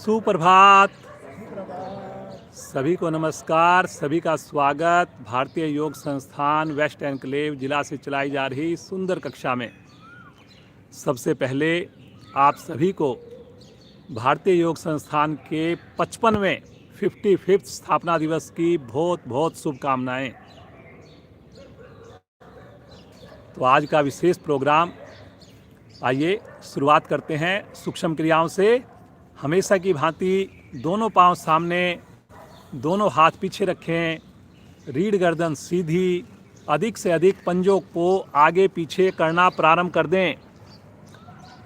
सुप्रभात। सभी को नमस्कार, सभी का स्वागत भारतीय योग संस्थान वेस्ट एनक्लेव जिला से चलाई जा रही सुंदर कक्षा में। सबसे पहले आप सभी को भारतीय योग संस्थान के 55वें 55th स्थापना दिवस की बहुत बहुत शुभकामनाएं। तो आज का विशेष प्रोग्राम, आइए शुरुआत करते हैं सूक्ष्म क्रियाओं से। हमेशा की भांति दोनों पांव सामने, दोनों हाथ पीछे रखें, रीढ़ गर्दन सीधी, अधिक से अधिक पंजों को आगे पीछे करना प्रारंभ कर दें।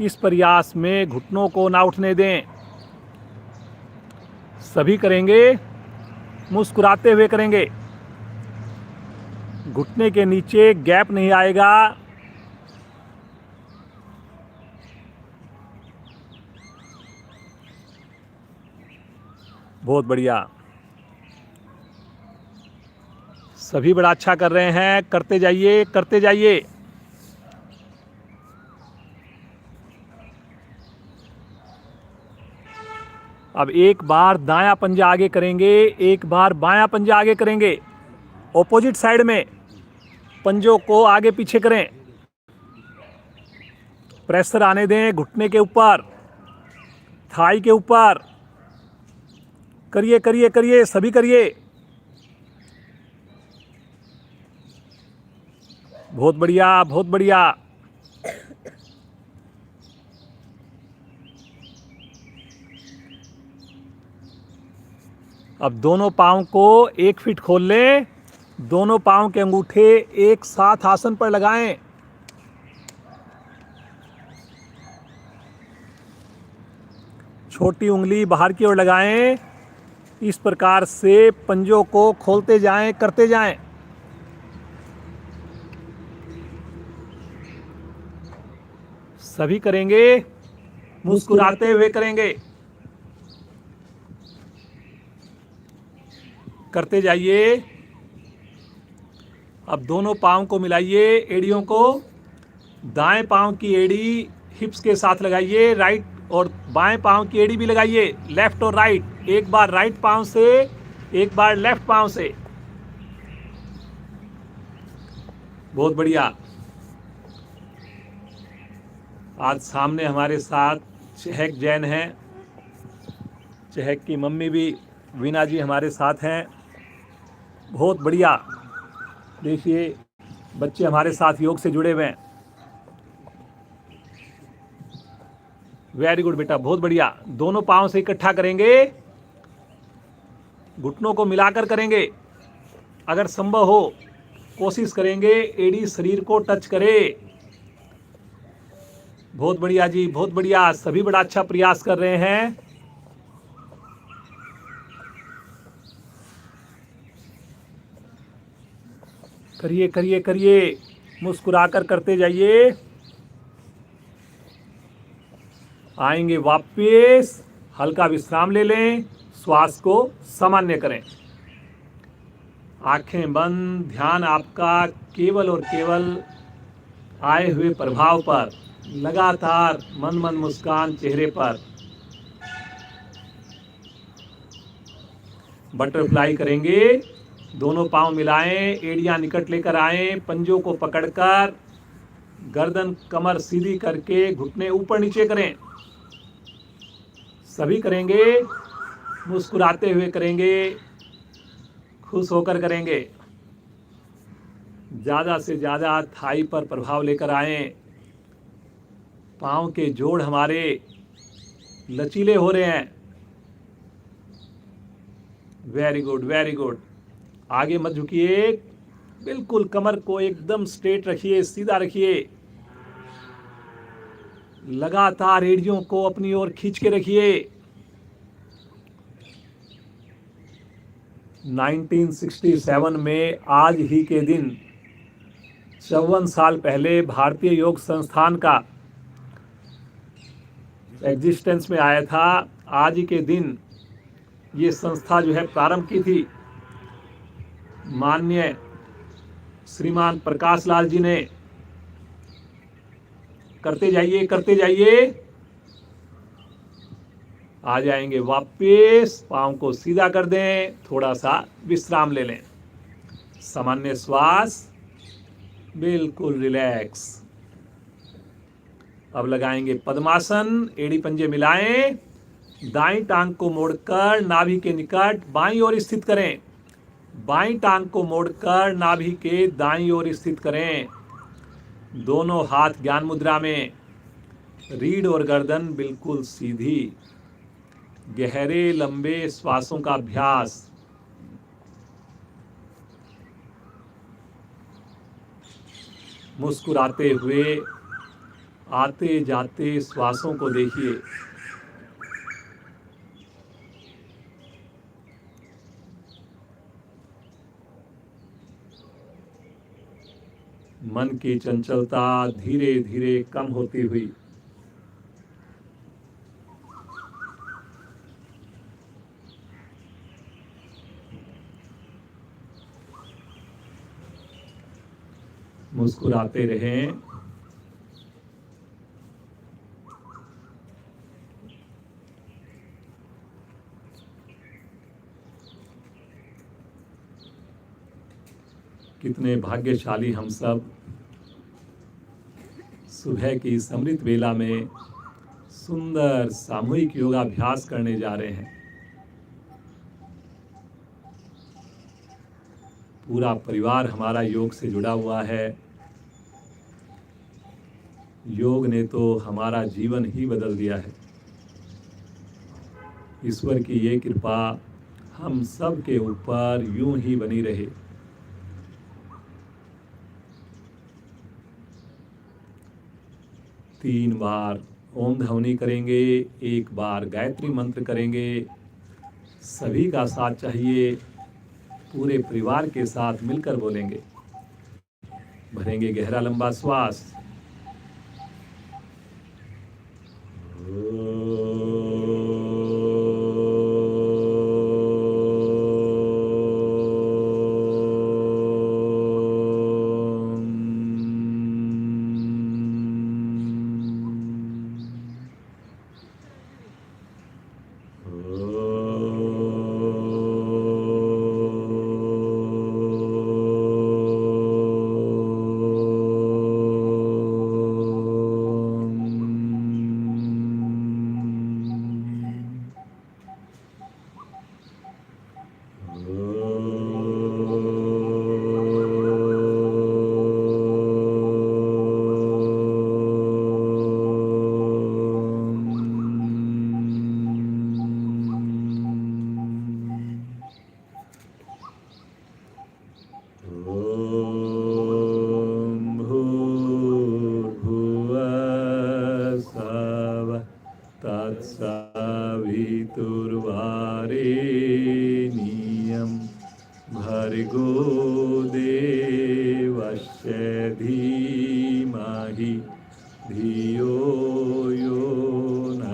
इस प्रयास में घुटनों को ना उठने दें। सभी करेंगे, मुस्कुराते हुए करेंगे। घुटने के नीचे गैप नहीं आएगा। बहुत बढ़िया, सभी बड़ा अच्छा कर रहे हैं। करते जाइए, करते जाइए। अब एक बार दायां पंजा आगे करेंगे, एक बार बायां पंजा आगे करेंगे। ऑपोजिट साइड में पंजों को आगे पीछे करें। प्रेशर आने दें घुटने के ऊपर, थाई के ऊपर। करिए करिए करिए, सभी करिए। बहुत बढ़िया, बहुत बढ़िया। अब दोनों पाँव को 1 फीट खोल लें। दोनों पाँव के अंगूठे एक साथ आसन पर लगाएं। छोटी उंगली बाहर की ओर लगाएं। इस प्रकार से पंजों को खोलते जाएं, करते जाएं। सभी करेंगे, मुस्कुराते हुए करेंगे। करते जाइए। अब दोनों पाँव को मिलाइए, एड़ियों को। दाएं पाँव की एड़ी हिप्स के साथ लगाइए, राइट और बाएं पाँव की एड़ी भी लगाइए, लेफ्ट और राइट। एक बार राइट पाँव से, एक बार लेफ्ट पाँव से। बहुत बढ़िया। आज सामने हमारे साथ चहक जैन हैं। चहक की मम्मी भी वीना जी हमारे साथ हैं। बहुत बढ़िया। देखिए, बच्चे हमारे साथ योग से जुड़े हुए हैं। वेरी गुड बेटा, बहुत बढ़िया। दोनों पाँव से इकट्ठा करेंगे, घुटनों को मिलाकर करेंगे। अगर संभव हो कोशिश करेंगे एड़ी शरीर को टच करे। बहुत बढ़िया जी, बहुत बढ़िया। सभी बड़ा अच्छा प्रयास कर रहे हैं। करिए करिए करिए, मुस्कुराकर करते जाइए। आएंगे वापस, हल्का विश्राम ले लें, श्वास को सामान्य करें। आंखें बंद, ध्यान आपका केवल और केवल आए हुए प्रभाव पर। लगातार मन मन मुस्कान चेहरे पर। बटरफ्लाई करेंगे। दोनों पांव मिलाएं, एड़ियां निकट लेकर आएं, पंजों को पकड़कर गर्दन कमर सीधी करके घुटने ऊपर नीचे करें। सभी करेंगे, मुस्कुराते हुए करेंगे, खुश होकर करेंगे। ज़्यादा से ज़्यादा थाई पर प्रभाव लेकर आएं। पाँव के जोड़ हमारे लचीले हो रहे हैं। Very good, very good. आगे मत झुकिए, बिल्कुल कमर को एकदम स्ट्रेट रखिए, सीधा रखिए। लगातार एड़ियों को अपनी ओर खींच के रखिए। 1967 में आज ही के दिन 54 साल पहले भारतीय योग संस्थान का एग्जिस्टेंस में आया था। आज ही के दिन ये संस्था जो है प्रारंभ की थी माननीय श्रीमान प्रकाश लाल जी ने। करते जाइए, करते जाइए। आ जाएंगे वापस, पाँव को सीधा कर दें, थोड़ा सा विश्राम ले लें, सामान्य श्वास, बिल्कुल रिलैक्स। अब लगाएंगे पद्मासन, एड़ी पंजे मिलाएं, दाईं टांग को मोड़कर नाभि के निकट बाईं ओर स्थित करें, बाईं टांग को मोड़कर नाभि के दाईं ओर स्थित करें, दोनों हाथ ज्ञान मुद्रा में, रीढ़ और गर्दन बिल्कुल सीधी, गहरे लंबे श्वासों का अभ्यास। मुस्कुराते हुए आते जाते श्वासों को देखिए। मन की चंचलता धीरे धीरे कम होती हुई। मुस्कुराते रहें। कितने भाग्यशाली हम सब सुबह की इस अमृत वेला में सुंदर सामूहिक योगाभ्यास करने जा रहे हैं। पूरा परिवार हमारा योग से जुड़ा हुआ है। योग ने तो हमारा जीवन ही बदल दिया है। ईश्वर की ये कृपा हम सब के ऊपर यूं ही बनी रहे। तीन बार ओम ध्वनि करेंगे, एक बार गायत्री मंत्र करेंगे। सभी का साथ चाहिए, पूरे परिवार के साथ मिलकर बोलेंगे। भरेंगे गहरा लंबा श्वास। तत्सवितुर्वरेण्यं भर्गो देवस्य धीमहि धियो यो न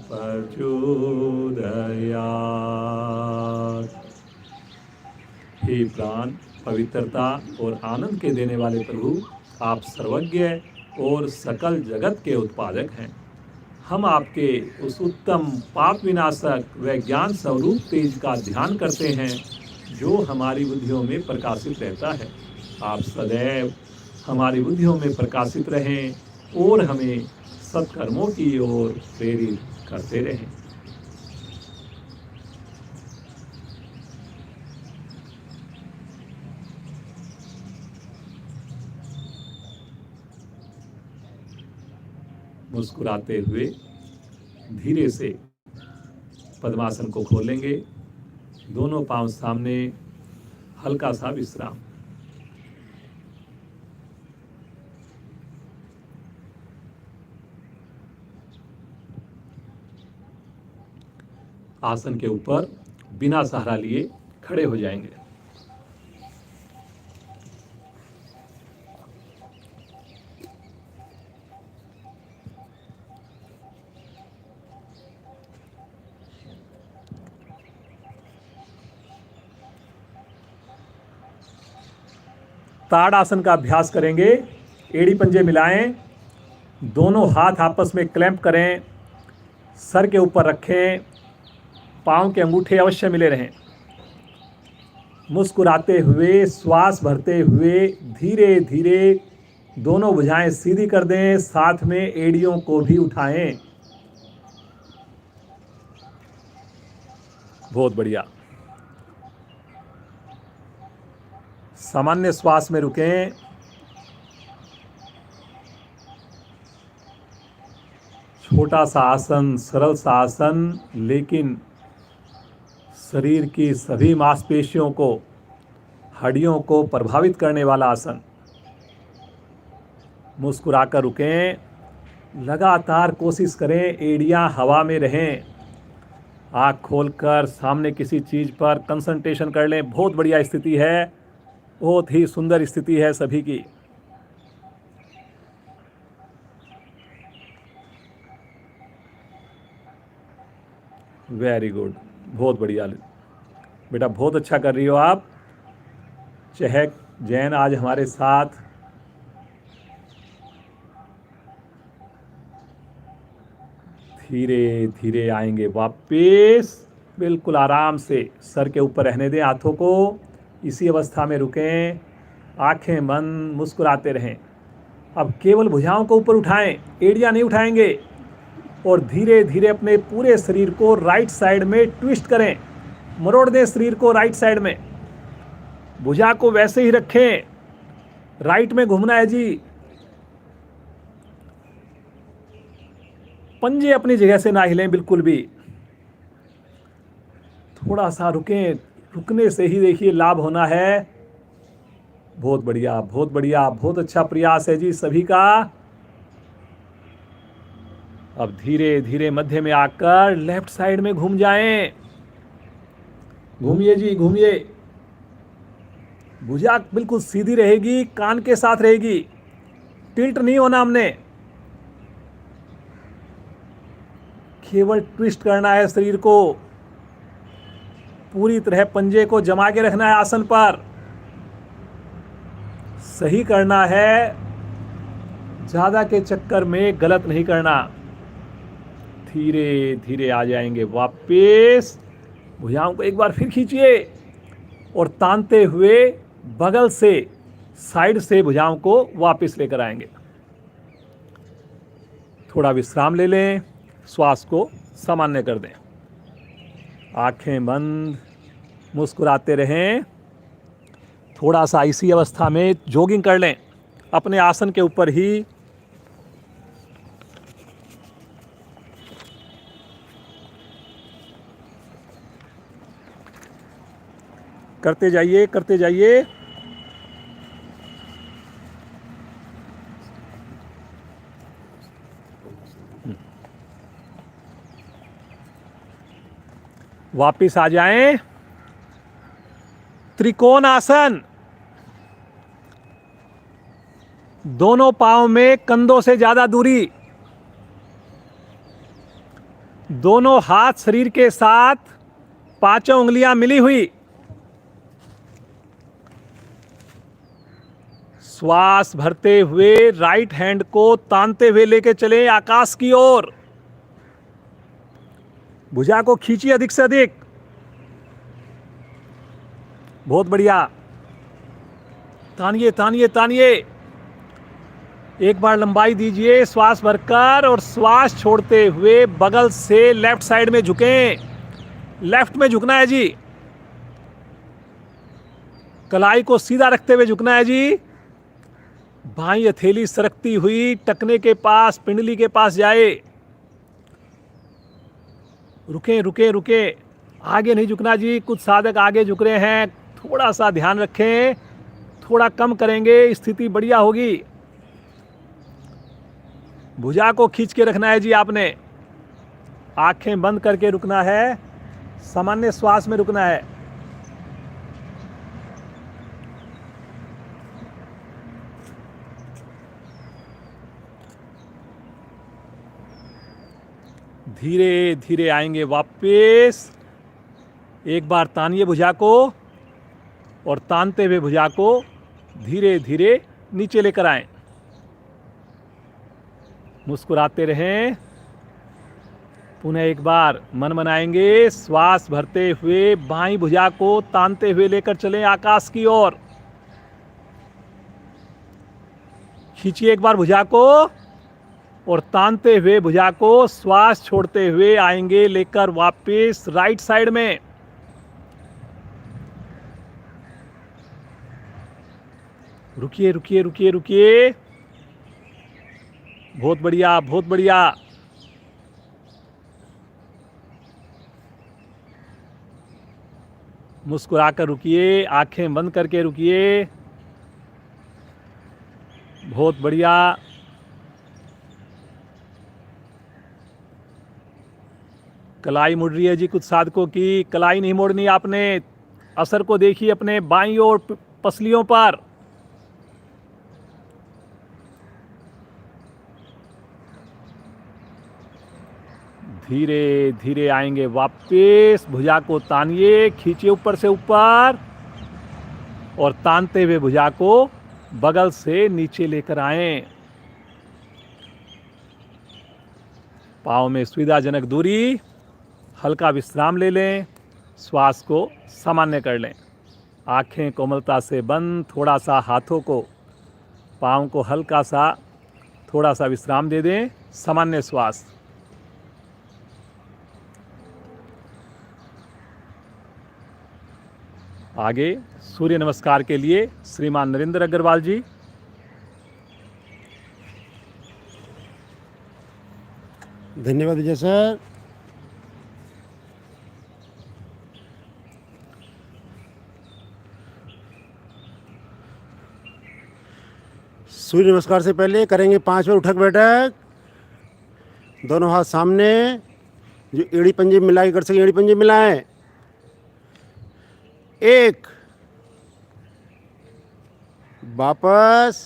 प्रचोदयात्। हे प्राण, पवित्रता और आनंद के देने वाले प्रभु, आप सर्वज्ञ और सकल जगत के उत्पादक हैं। हम आपके उस उत्तम पाप विनाशक व ज्ञान स्वरूप तेज का ध्यान करते हैं जो हमारी बुद्धियों में प्रकाशित रहता है। आप सदैव हमारी बुद्धियों में प्रकाशित रहें और हमें सत्कर्मों की ओर प्रेरित करते रहें। मुस्कुराते हुए धीरे से पद्मासन को खोलेंगे, दोनों पांव सामने, हल्का सा विश्राम। आसन के ऊपर बिना सहारा लिए खड़े हो जाएंगे। ताड़ासन का अभ्यास करेंगे। एड़ी पंजे मिलाएं, दोनों हाथ आपस में क्लैंप करें, सर के ऊपर रखें, पाँव के अंगूठे अवश्य मिले रहें। मुस्कुराते हुए, श्वास भरते हुए धीरे धीरे दोनों भुजाएं सीधी कर दें, साथ में एड़ियों को भी उठाएं। बहुत बढ़िया। सामान्य श्वास में रुकें। छोटा सा आसन, सरल सा आसन, लेकिन शरीर की सभी मांसपेशियों को, हड्डियों को प्रभावित करने वाला आसन। मुस्कुराकर रुकें। लगातार कोशिश करें एड़ियां हवा में रहें। आँख खोलकर सामने किसी चीज़ पर कंसंट्रेशन कर लें। बहुत बढ़िया स्थिति है, बहुत ही सुंदर स्थिति है सभी की। वेरी गुड, बहुत बढ़िया बेटा, बहुत अच्छा कर रही हो आप। चहक जैन आज हमारे साथ। धीरे धीरे आएंगे वापस, बिल्कुल आराम से सर के ऊपर रहने दें हाथों को। इसी अवस्था में रुकें, आंखें बंद, मुस्कुराते रहें। अब केवल भुजाओं को ऊपर उठाएं, एड़ियां नहीं उठाएंगे। और धीरे धीरे अपने पूरे शरीर को राइट साइड में ट्विस्ट करें, मरोड़ दें शरीर को राइट साइड में। भुजा को वैसे ही रखें, राइट में घूमना है जी। पंजे अपनी जगह से ना हिलें बिल्कुल भी। थोड़ा सा रुकें, रुकने से ही देखिए लाभ होना है। बहुत बढ़िया, बहुत बढ़िया, बहुत अच्छा प्रयास है जी सभी का। अब धीरे धीरे मध्य में आकर लेफ्ट साइड में घूम जाएं। घूमिए जी, घूमिए। भुजा बिल्कुल सीधी रहेगी, कान के साथ रहेगी, टिल्ट नहीं होना हमने। केवल ट्विस्ट करना है शरीर को, पूरी तरह पंजे को जमा के रखना है आसन पर। सही करना है, ज्यादा के चक्कर में गलत नहीं करना। धीरे धीरे आ जाएंगे वापस। भुजाओं को एक बार फिर खींचिए और तानते हुए बगल से, साइड से भुजाओं को वापस लेकर आएंगे। थोड़ा विश्राम ले लें, श्वास को सामान्य कर दें। आंखें बंद, मुस्कुराते रहें। थोड़ा सा इसी अवस्था में जॉगिंग कर लें अपने आसन के ऊपर ही। करते जाइए, करते जाइए। वापिस आ जाएं। त्रिकोण आसन। दोनों पांव में कंधों से ज्यादा दूरी, दोनों हाथ शरीर के साथ, पांचों उंगलियां मिली हुई। श्वास भरते हुए राइट हैंड को तानते हुए लेके चलें आकाश की ओर। भुजा को खींचिए अधिक से अधिक। बहुत बढ़िया। तानिए, तानिए, तानिए। एक बार लंबाई दीजिए श्वास भरकर, और श्वास छोड़ते हुए बगल से लेफ्ट साइड में झुकें। लेफ्ट में झुकना है जी। कलाई को सीधा रखते हुए झुकना है जी। बाईं हथेली सरकती हुई टखने के पास, पिंडली के पास जाए। रुके, रुके, रुके। आगे नहीं झुकना जी। कुछ साधक आगे झुक रहे हैं, थोड़ा सा ध्यान रखें। थोड़ा कम करेंगे, स्थिति बढ़िया होगी। भुजा को खींच के रखना है जी आपने। आंखें बंद करके रुकना है, सामान्य श्वास में रुकना है। धीरे धीरे आएंगे वापस। एक बार तानिए भुजा को, और तानते हुए भुजा को धीरे धीरे नीचे लेकर आएं। मुस्कुराते रहें। पुनः एक बार मन बनाएंगे, श्वास भरते हुए बाईं भुजा को तानते हुए लेकर चलें आकाश की ओर। खींचिए एक बार भुजा को और तानते हुए भुजा को श्वास छोड़ते हुए आएंगे लेकर वापस राइट साइड में। रुकिए रुकिए रुकिए रुकिए। बहुत बढ़िया, बहुत बढ़िया। मुस्कुराकर रुकिए, आंखें बंद करके रुकिए। बहुत बढ़िया। कलाई मुड़ रही है जी कुछ साधकों की, कलाई नहीं मोड़नी आपने। असर को देखिए अपने बाईं ओर पसलियों पर। धीरे धीरे आएंगे वापस, भुजा को तानिए, खींचिए ऊपर से ऊपर और तानते हुए भुजा को बगल से नीचे लेकर आएं। पाँव में सुविधाजनक दूरी, हल्का विश्राम ले लें, श्वास को सामान्य कर लें। आंखें कोमलता से बंद, थोड़ा सा हाथों को, पाँव को हल्का सा थोड़ा सा विश्राम दे दें, सामान्य श्वास। आगे सूर्य नमस्कार के लिए श्रीमान नरेंद्र अग्रवाल जी। धन्यवाद विजय सर। सूर्य नमस्कार से पहले करेंगे 5 बार उठक बैठक। दोनों हाथ सामने, जो एड़ी पंजे मिला के कर सके एड़ी पंजे मिलाएं। 1, वापस,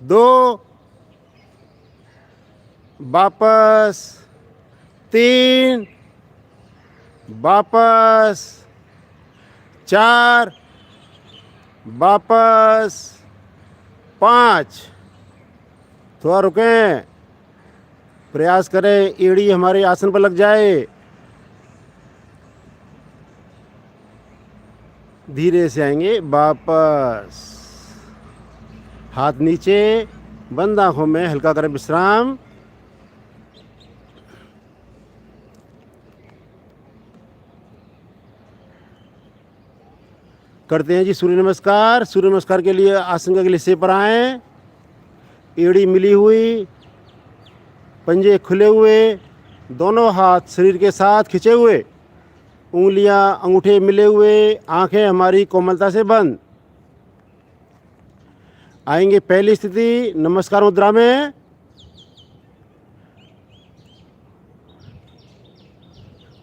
2, वापस, 3, वापस, 4, वापस, 5। थोड़ा रुकें, प्रयास करें एड़ी हमारे आसन पर लग जाए। धीरे से आएंगे वापस, हाथ नीचे, बंद आंखों में हल्का करें विश्राम। करते हैं जी सूर्य नमस्कार। सूर्य नमस्कार के लिए आसन के लिए पर आएं, एड़ी मिली हुई, पंजे खुले हुए, दोनों हाथ शरीर के साथ खिंचे हुए, उंगलियां अंगूठे मिले हुए, आंखें हमारी कोमलता से बंद। आएंगे पहली स्थिति नमस्कार मुद्रा में।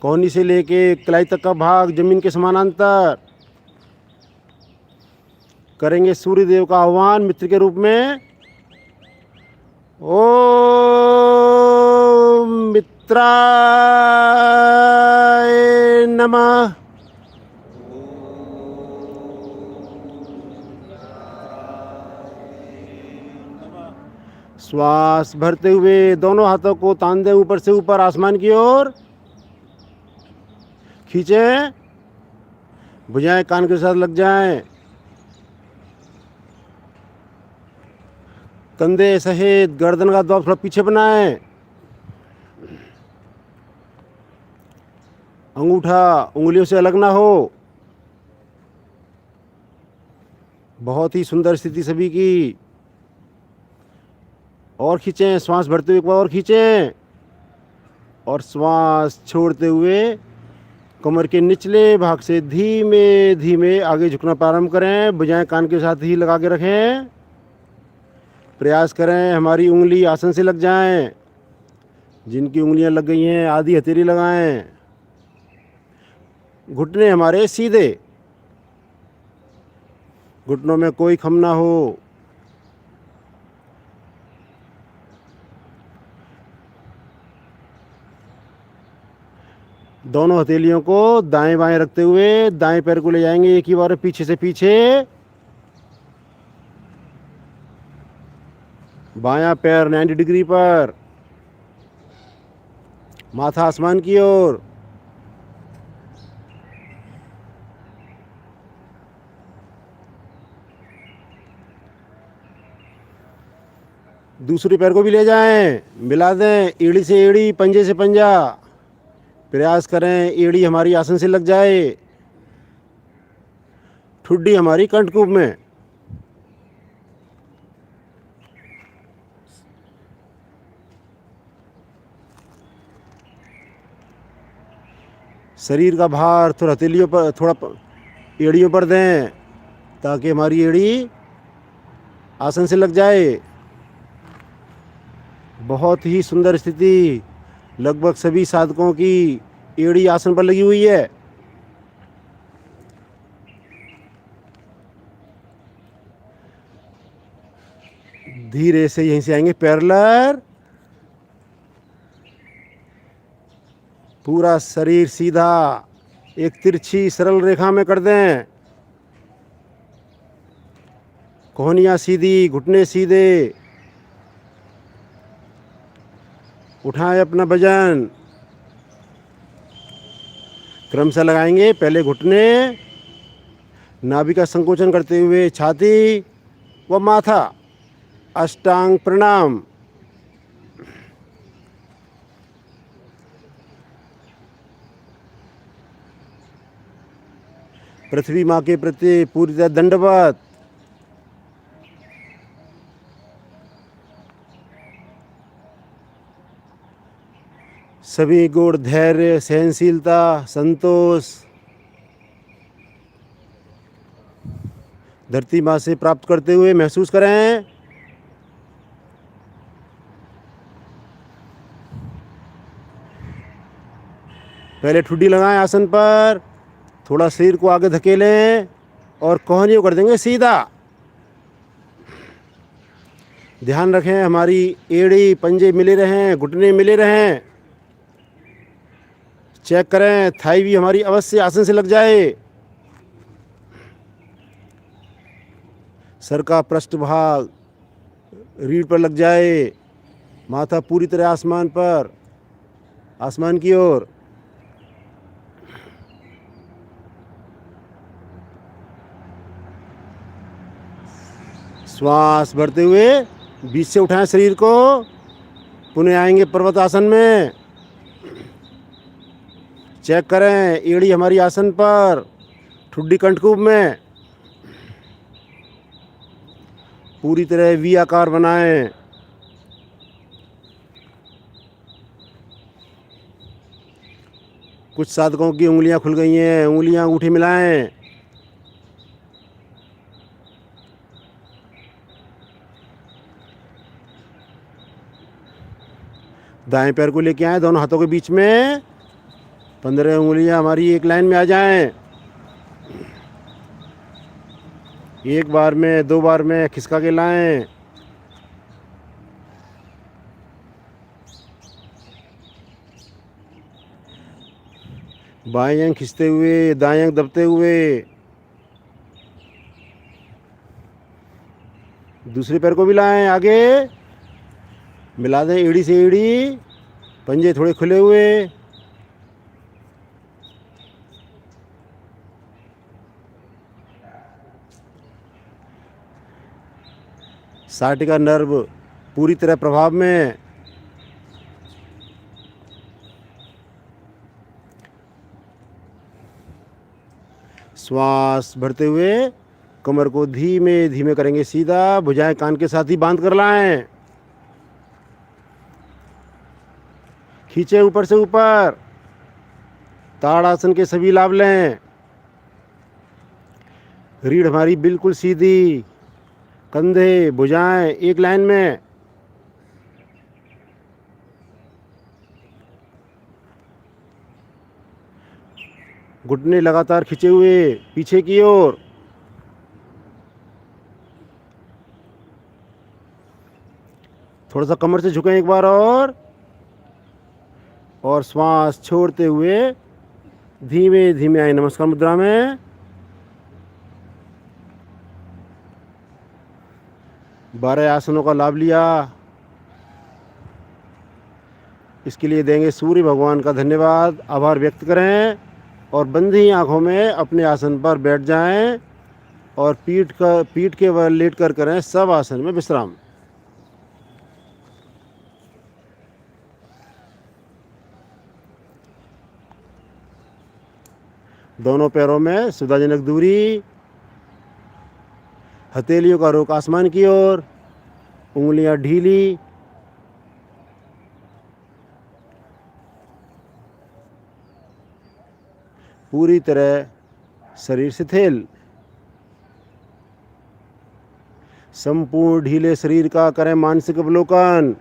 कोहनी से लेके कलाई तक का भाग जमीन के समानांतर। करेंगे सूर्य देव का आह्वान मित्र के रूप में। ओम मित्राय नमः। श्वास भरते हुए दोनों हाथों को तान दें ऊपर से ऊपर आसमान की ओर। खींचें, भुजाएं कान के साथ लग जाएं। कंधे सहित गर्दन का दबाव थोड़ा पीछे बनाएं। अंगूठा उंगलियों से अलग ना हो। बहुत ही सुंदर स्थिति सभी की। और खींचें, श्वास भरते हुए एक बार और खींचें और श्वास छोड़ते हुए कमर के निचले भाग से धीमे धीमे आगे झुकना प्रारंभ करें। भुजाएं कान के साथ ही लगा के रखें। प्रयास करें हमारी उंगली आसन से लग जाएं। जिनकी उंगलियां लग गई हैं आधी हथेली लगाएं। घुटने हमारे सीधे, घुटनों में कोई खम ना हो। दोनों हथेलियों को दाएं बाएं रखते हुए दाएं पैर को ले जाएंगे एक ही बार पीछे से पीछे। बायां पैर 90 डिग्री पर। माथा आसमान की ओर। दूसरे पैर को भी ले जाएं, मिला दें, एड़ी से एड़ी, पंजे से पंजा। प्रयास करें एड़ी हमारी आसन से लग जाए, ठुड्डी हमारी कंठकूप में। शरीर का भार थोड़ा हथेलियों पर, थोड़ा एड़ियों पर दें ताकि हमारी एड़ी आसन से लग जाए। बहुत ही सुंदर स्थिति, लगभग सभी साधकों की एड़ी आसन पर लगी हुई है। धीरे से यहीं से आएंगे पैरेलल, पूरा शरीर सीधा एक तिरछी सरल रेखा में कर दें। कोहनियाँ सीधी, घुटने सीधे। उठाएं अपना वजन, क्रमशः लगाएंगे। पहले घुटने, नाभि का संकोचन करते हुए छाती व माथा। अष्टांग प्रणाम। पृथ्वी माँ के प्रति पूरी तरह दंडवत। सभी गुण, धैर्य, सहनशीलता, संतोष धरती माँ से प्राप्त करते हुए महसूस करें। पहले ठुड्डी लगाएं आसन पर, थोड़ा शरीर को आगे धकेलें और कोहनियों कर देंगे सीधा। ध्यान रखें हमारी एड़ी पंजे मिले रहें, घुटने मिले रहें। चेक करें थाई भी हमारी अवश्य आसन से लग जाए। सर का पृष्ठभाग रीढ़ पर लग जाए। माथा पूरी तरह आसमान पर, आसमान की ओर। श्वास भरते हुए बीच से उठाएं शरीर को। पुनः आएंगे पर्वत आसन में। चेक करें एड़ी हमारी आसन पर, ठुड्डी कंठकूप में। पूरी तरह वी आकार बनाएं। कुछ साधकों की उंगलियां खुल गई हैं, उंगलियां अंगूठे मिलाएं। दाएं पैर को लेके आए, दोनों हाथों के बीच में 15 उंगलियां हमारी एक लाइन में आ जाएं। एक बार में, दो बार में खिसका के लाएं। बाएं अंग खिंचते हुए, दाएं अंग दबते हुए। दूसरे पैर को भी लाएं आगे, मिला दें एड़ी से एड़ी, पंजे थोड़े खुले हुए। साटिका नर्व पूरी तरह प्रभाव में। श्वास भरते हुए कमर को धीमे धीमे करेंगे सीधा। भुजाएं कान के साथ ही बांध कर लाएं। खींचे ऊपर से ऊपर। ताड़ासन के सभी लाभ लें। रीढ़ हमारी बिल्कुल सीधी, कंधे भुजाएं एक लाइन में। घुटने लगातार खिंचे हुए पीछे की ओर। थोड़ा सा कमर से झुकें एक बार और श्वास छोड़ते हुए धीमे धीमे आए नमस्कार मुद्रा में। बारह आसनों का लाभ लिया। इसके लिए देंगे सूर्य भगवान का धन्यवाद, आभार व्यक्त करें और बंदी आँखों में अपने आसन पर बैठ जाएं और पीठ के बल लेट कर करें सब आसन में विश्राम। दोनों पैरों में सुविधाजनक दूरी, हथेलियों का रुख आसमान की ओर, उंगलियां ढीली, पूरी तरह शरीर शिथिल। संपूर्ण ढीले शरीर का करें मानसिक अवलोकन।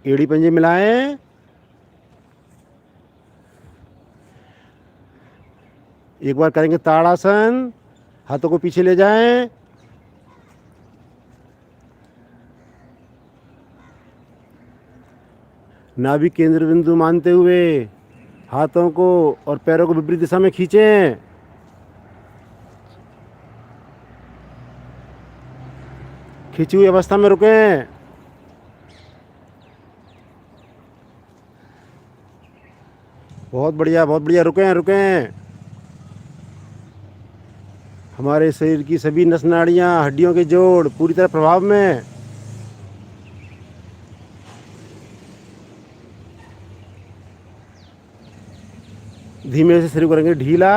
एड़ी पंजे मिलाएं। एक बार करेंगे ताड़ासन, हाथों को पीछे ले जाएं। नाभि केंद्र बिंदु मानते हुए हाथों को और पैरों को विपरीत दिशा में खींचें। खींची हुई अवस्था में रुकें। बहुत बढ़िया, बहुत बढ़िया, रुकें रुकें। हमारे शरीर की सभी नस नाड़ियाँ, हड्डियों के जोड़ पूरी तरह प्रभाव में। धीमे से शरीर करेंगे ढीला।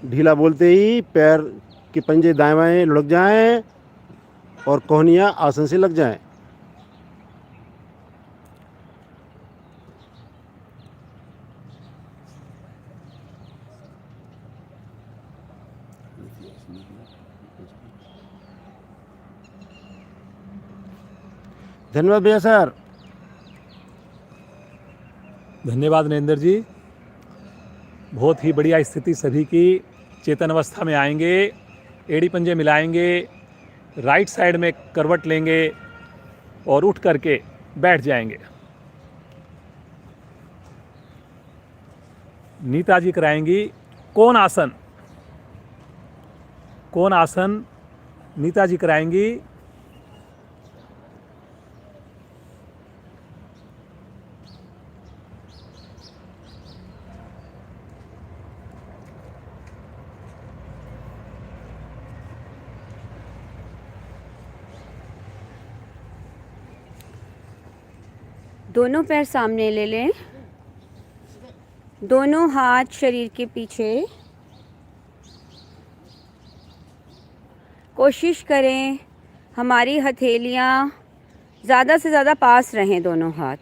ढीला बोलते ही पैर के पंजे दाएं बाएं लुढ़क जाएं और कोहनियाँ आसन से लग जाएं। धन्यवाद भैया सर। धन्यवाद नरेंद्र जी। बहुत ही बढ़िया स्थिति सभी की। चेतन अवस्था में आएंगे, एड़ी पंजे मिलाएंगे, राइट साइड में करवट लेंगे और उठ करके बैठ जाएंगे। नीता जी कराएंगी कोण आसन। कोण आसन नीता जी कराएंगी। दोनों पैर सामने ले लें, दोनों हाथ शरीर के पीछे। कोशिश करें हमारी हथेलियाँ ज़्यादा से ज़्यादा पास रहें। दोनों हाथ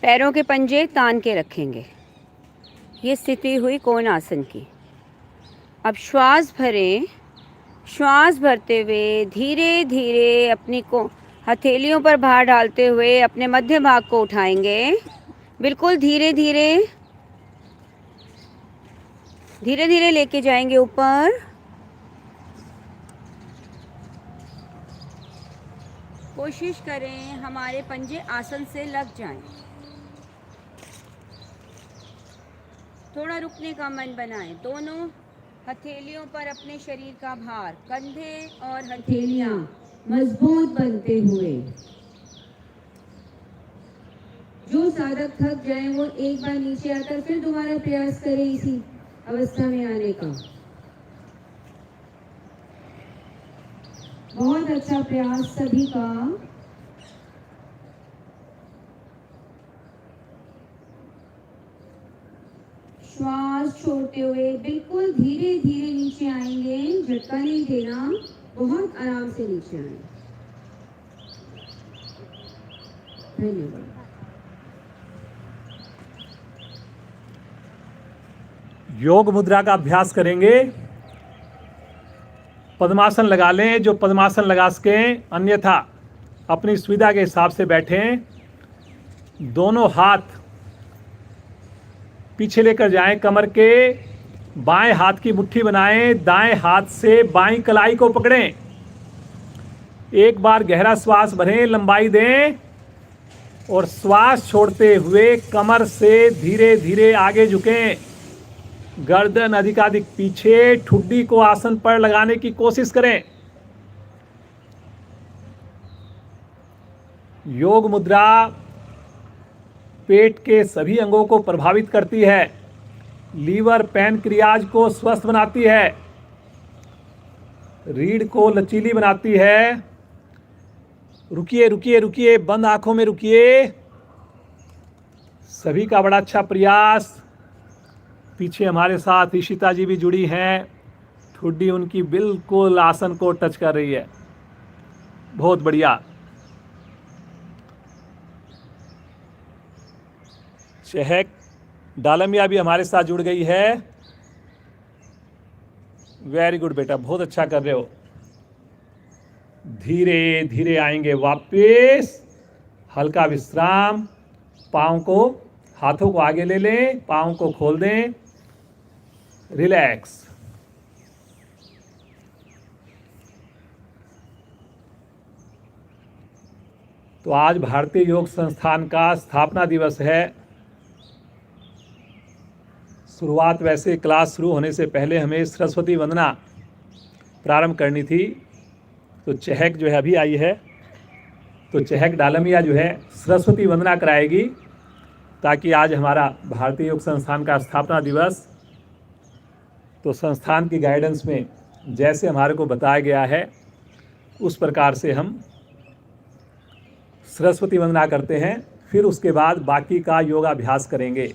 पैरों के पंजे तान के रखेंगे। ये स्थिति हुई कोण आसन की। अब श्वास भरें। श्वास भरते हुए धीरे धीरे अपनी को हथेलियों पर भार डालते हुए अपने मध्य भाग को उठाएंगे। बिल्कुल धीरे धीरे धीरे धीरे लेके जाएंगे ऊपर। कोशिश करें हमारे पंजे आसन से लग जाएं। थोड़ा रुकने का मन बनाएं। दोनों हथेलियों पर अपने शरीर का भार, कंधे और हथेलियां मजबूत बनते हुए। जो साधक थक जाए वो एक बार नीचे आकर फिर दोबारा प्रयास करें इसी अवस्था में आने का। बहुत अच्छा प्रयास सभी का। श्वास छोड़ते हुए बिल्कुल धीरे धीरे नीचे आएंगे। झटका नहीं देना, बहुत आराम से नीचे आए। धन्यवाद। योग मुद्रा का अभ्यास करेंगे। पद्मासन लगा लें जो पद्मासन लगा सकें, अन्यथा अपनी सुविधा के हिसाब से बैठें। दोनों हाथ पीछे लेकर जाएं, कमर के बाएं हाथ की मुट्ठी बनाएं, दाएं हाथ से बाईं कलाई को पकड़ें। एक बार गहरा श्वास भरें, लंबाई दें और श्वास छोड़ते हुए कमर से धीरे धीरे आगे झुकें। गर्दन अधिकाधिक पीछे, ठुड्डी को आसन पर लगाने की कोशिश करें। योग मुद्रा पेट के सभी अंगों को प्रभावित करती है, लीवर पैनक्रियाज को स्वस्थ बनाती है, रीढ़ को लचीली बनाती है। रुकिए रुकिए रुकिए, बंद आंखों में रुकिए। सभी का बड़ा अच्छा प्रयास। पीछे हमारे साथ ईशिता जी भी जुड़ी हैं, ठुड्डी उनकी बिल्कुल आसन को टच कर रही है। बहुत बढ़िया। चहक डालमिया भी हमारे साथ जुड़ गई है। वेरी गुड बेटा, बहुत अच्छा कर रहे हो। धीरे धीरे आएंगे वापस, हल्का विश्राम। पाँव को, हाथों को आगे ले लें, पाँव को खोल दें, रिलैक्स। तो आज भारतीय योग संस्थान का स्थापना दिवस है। शुरुआत वैसे क्लास शुरू होने से पहले हमें सरस्वती वंदना प्रारंभ करनी थी, तो चहक जो है अभी आई है, तो चहक डालमिया जो है सरस्वती वंदना कराएगी, ताकि आज हमारा भारतीय योग संस्थान का स्थापना दिवस, तो संस्थान की गाइडेंस में जैसे हमारे को बताया गया है उस प्रकार से हम सरस्वती वंदना करते हैं। फिर उसके बाद बाकी का योगाभ्यास करेंगे।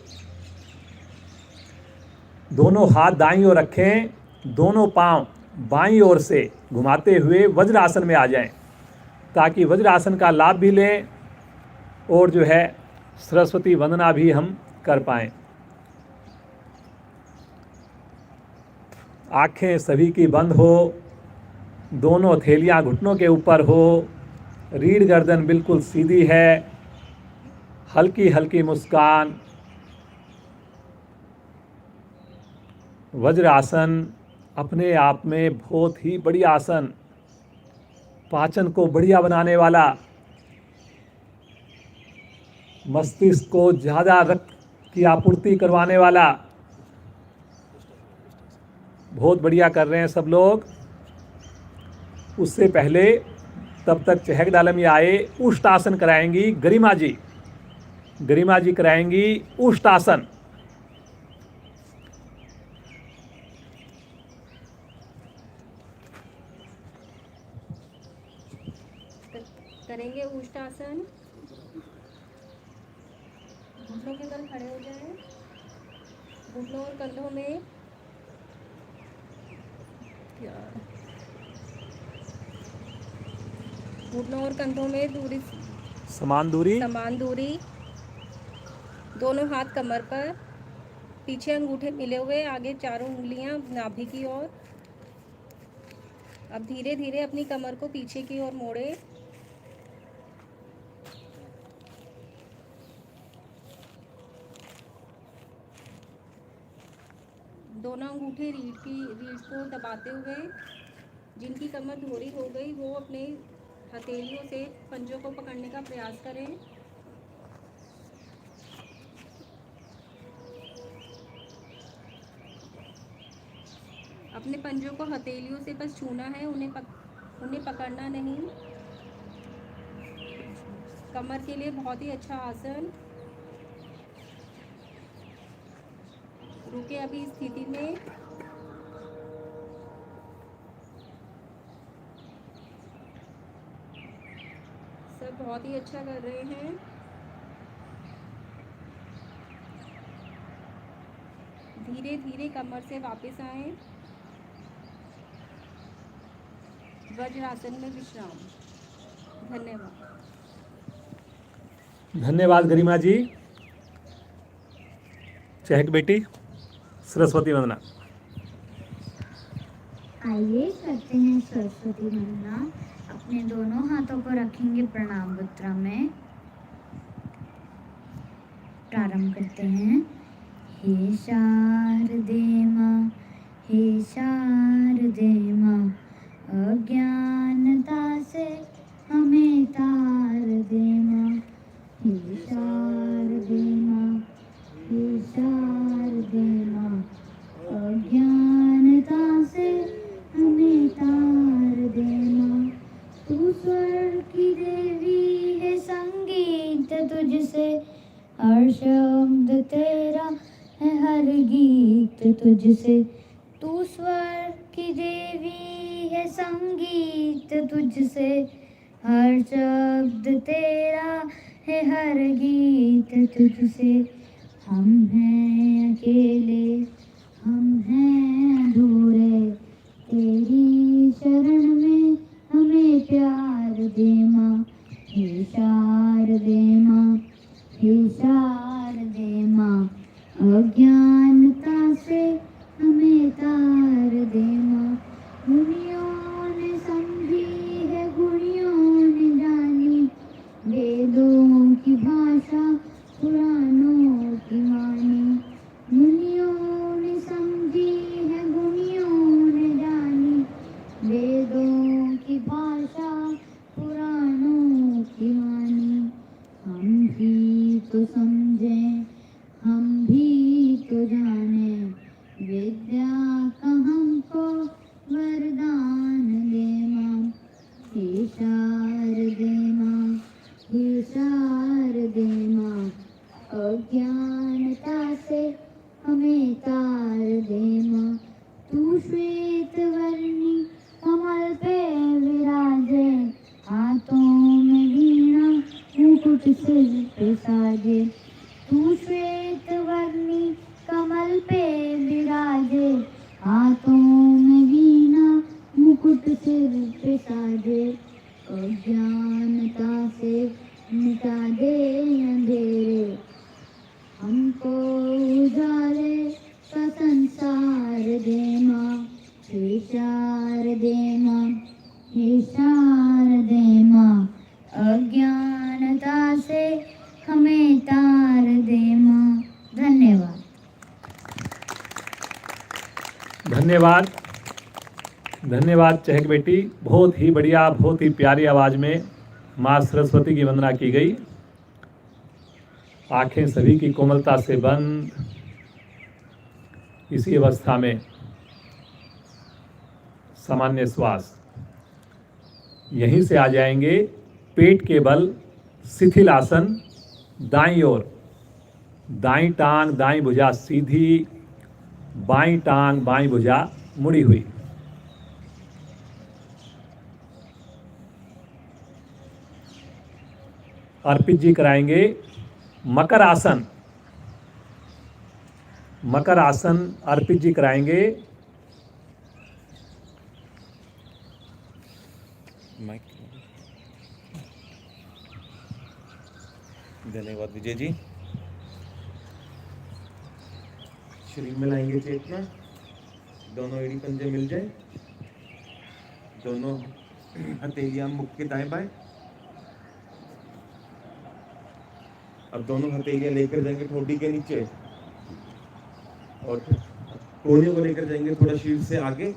दोनों हाथ दाईं ओर रखें, दोनों पांव बाईं ओर से घुमाते हुए वज्रासन में आ जाएं, ताकि वज्रासन का लाभ भी लें और जो है सरस्वती वंदना भी हम कर पाएं। आंखें सभी की बंद हो, दोनों हथेलियां घुटनों के ऊपर हो, रीढ़ गर्दन बिल्कुल सीधी है, हल्की हल्की मुस्कान। वज्रासन अपने आप में बहुत ही बढ़िया आसन, पाचन को बढ़िया बनाने वाला, मस्तिष्क को ज़्यादा रक्त की आपूर्ति करवाने वाला। बहुत बढ़िया कर रहे हैं सब लोग। उससे पहले तब तक चहक डालमिया आए, उष्ट आसन कराएंगी गरिमा जी। गरिमा जी कराएंगी उष्ट आसन। करेंगे उष्टासन। घुटनों के बल खड़े हो जाएं, घुटनों और कंधों में घुटनों और कंधों में दूरी, समान दूरी। दोनों हाथ कमर पर, पीछे अंगूठे मिले हुए, आगे चारों उंगलियां नाभि की ओर। अब धीरे धीरे अपनी कमर को पीछे की ओर मोड़े। दोनों अंगूठे रीढ़ को दबाते हुए, जिनकी कमर धोरी हो गई वो अपने हथेलियों से पंजों को पकड़ने का प्रयास करें। अपने पंजों को हथेलियों से बस छूना है, उन्हें पकड़ना नहीं। कमर के लिए बहुत ही अच्छा आसन। रुके अभी इस स्थिति में। सब बहुत ही अच्छा कर रहे हैं। धीरे धीरे कमर से वापस आएं। वज्रासन में विश्राम। धन्यवाद। धन्यवाद गरिमा जी। चहक बेटी, सरस्वती वंदना। आइए करते हैं सरस्वती वंदना। अपने अपने दोनों हाथों को रखेंगे प्रणाम मुद्रा में। प्रारंभ करते हैं। हे शारदे माँ, हे शारदे माँ, अज्ञानता से हमें तार दे माँ। हे शारदे माँ, हे शारदे माँ, अज्ञानता से हमें तार दे माँ। तू स्वर की देवी है, संगीत तुझसे, हर शब्द तेरा है, हर गीत तुझसे। तू स्वर की देवी है, संगीत तुझसे, हर शब्द तेरा है, हर गीत तुझसे। हम हैं अकेले, हम हैं अधूरे, तेरी शरण में हमें प्यार दे माँ। हे शारदे माँ, हे शारदे माँ, अज्ञानता से हमें तार दे माँ। मुनियों ने समझी है, गुणियों ने जानी, वेदों की भाषा पुराणों की मानी। मुनियों ने समझी है, गुणियों ने जानी, वेदों की भाषा पुराणों की मानी। हम भी तो समझें, हम भी तो जाने, विद्या का हमको वरदान दे माँ। हे शारदे माँ, हे शारदे माँ, अज्ञानता से हमें तार दे माँ। तू श्वेत वर्णी कमल पे विराजे, हाथों में वीणा मुकुट सिर पे साजे। तू श्वेत वर्णी कमल पे विराजे, हाथों में वीणा मुकुट सिर पे साजे। अज्ञानता से मिटा दे अंधेरे, हमको उजाले का संसार दे माँ। हे शारदे माँ, हे शारदे माँ, अज्ञानता से हमें तार दे माँ। धन्यवाद। धन्यवाद, धन्यवाद चहक बेटी। बहुत ही बढ़िया, बहुत ही प्यारी आवाज़ में माँ सरस्वती की वंदना की गई। आंखें सभी की कोमलता से बंद। इसी अवस्था में सामान्य श्वास, यहीं से आ जाएंगे। पेट के बल शिथिल आसन, दाईं ओर, दाईं टांग दाईं भुजा सीधी, बाईं टांग बाईं भुजा मुड़ी हुई। अर्पित जी कराएंगे मकर आसन। मकर आसन अर्पित जी कराएंगे। धन्यवाद विजय जी। शरीर में लाएंगे चेतना, दोनों एड़ी पंजे मिल जाए, दोनों हथेलियां मुख के दाएं बाएं। अब दोनों हथेलियां लेकर जाएंगे ठोडी के नीचे और कोहनियों को लेकर जाएंगे थोड़ा शीर्ष से आगे।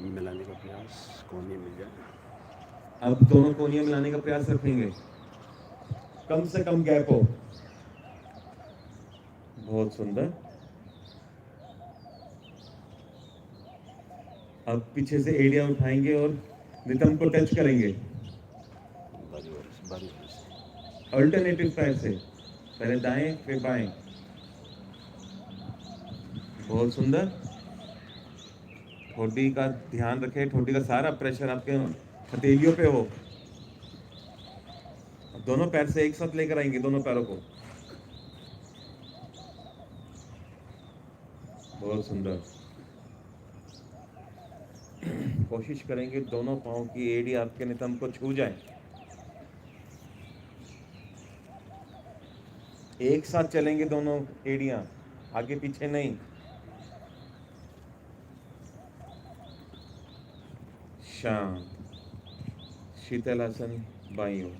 मिलाने का प्रयास, कोहनी मिल जाए। अब दोनों कोहनियां मिलाने का प्रयास रखेंगे, कम से कम गैप हो। बहुत सुंदर। अब पीछे से एड़ियां उठाएंगे और नितंब को टच करेंगे अल्टरनेटिव पैर से, पहले दाएं फिर बाएं। बहुत सुंदर। ठोडी का ध्यान रखें, ठोडी का सारा प्रेशर आपके हथेलियों पे हो। दोनों पैर से एक साथ लेकर आएंगे, दोनों पैरों को। बहुत सुंदर। कोशिश करेंगे दोनों पांव की एड़ी आपके नितंब को छू जाए। एक साथ चलेंगे दोनों एड़ियां, आगे पीछे नहीं। शांत। शीतल आसन बाईं ओर।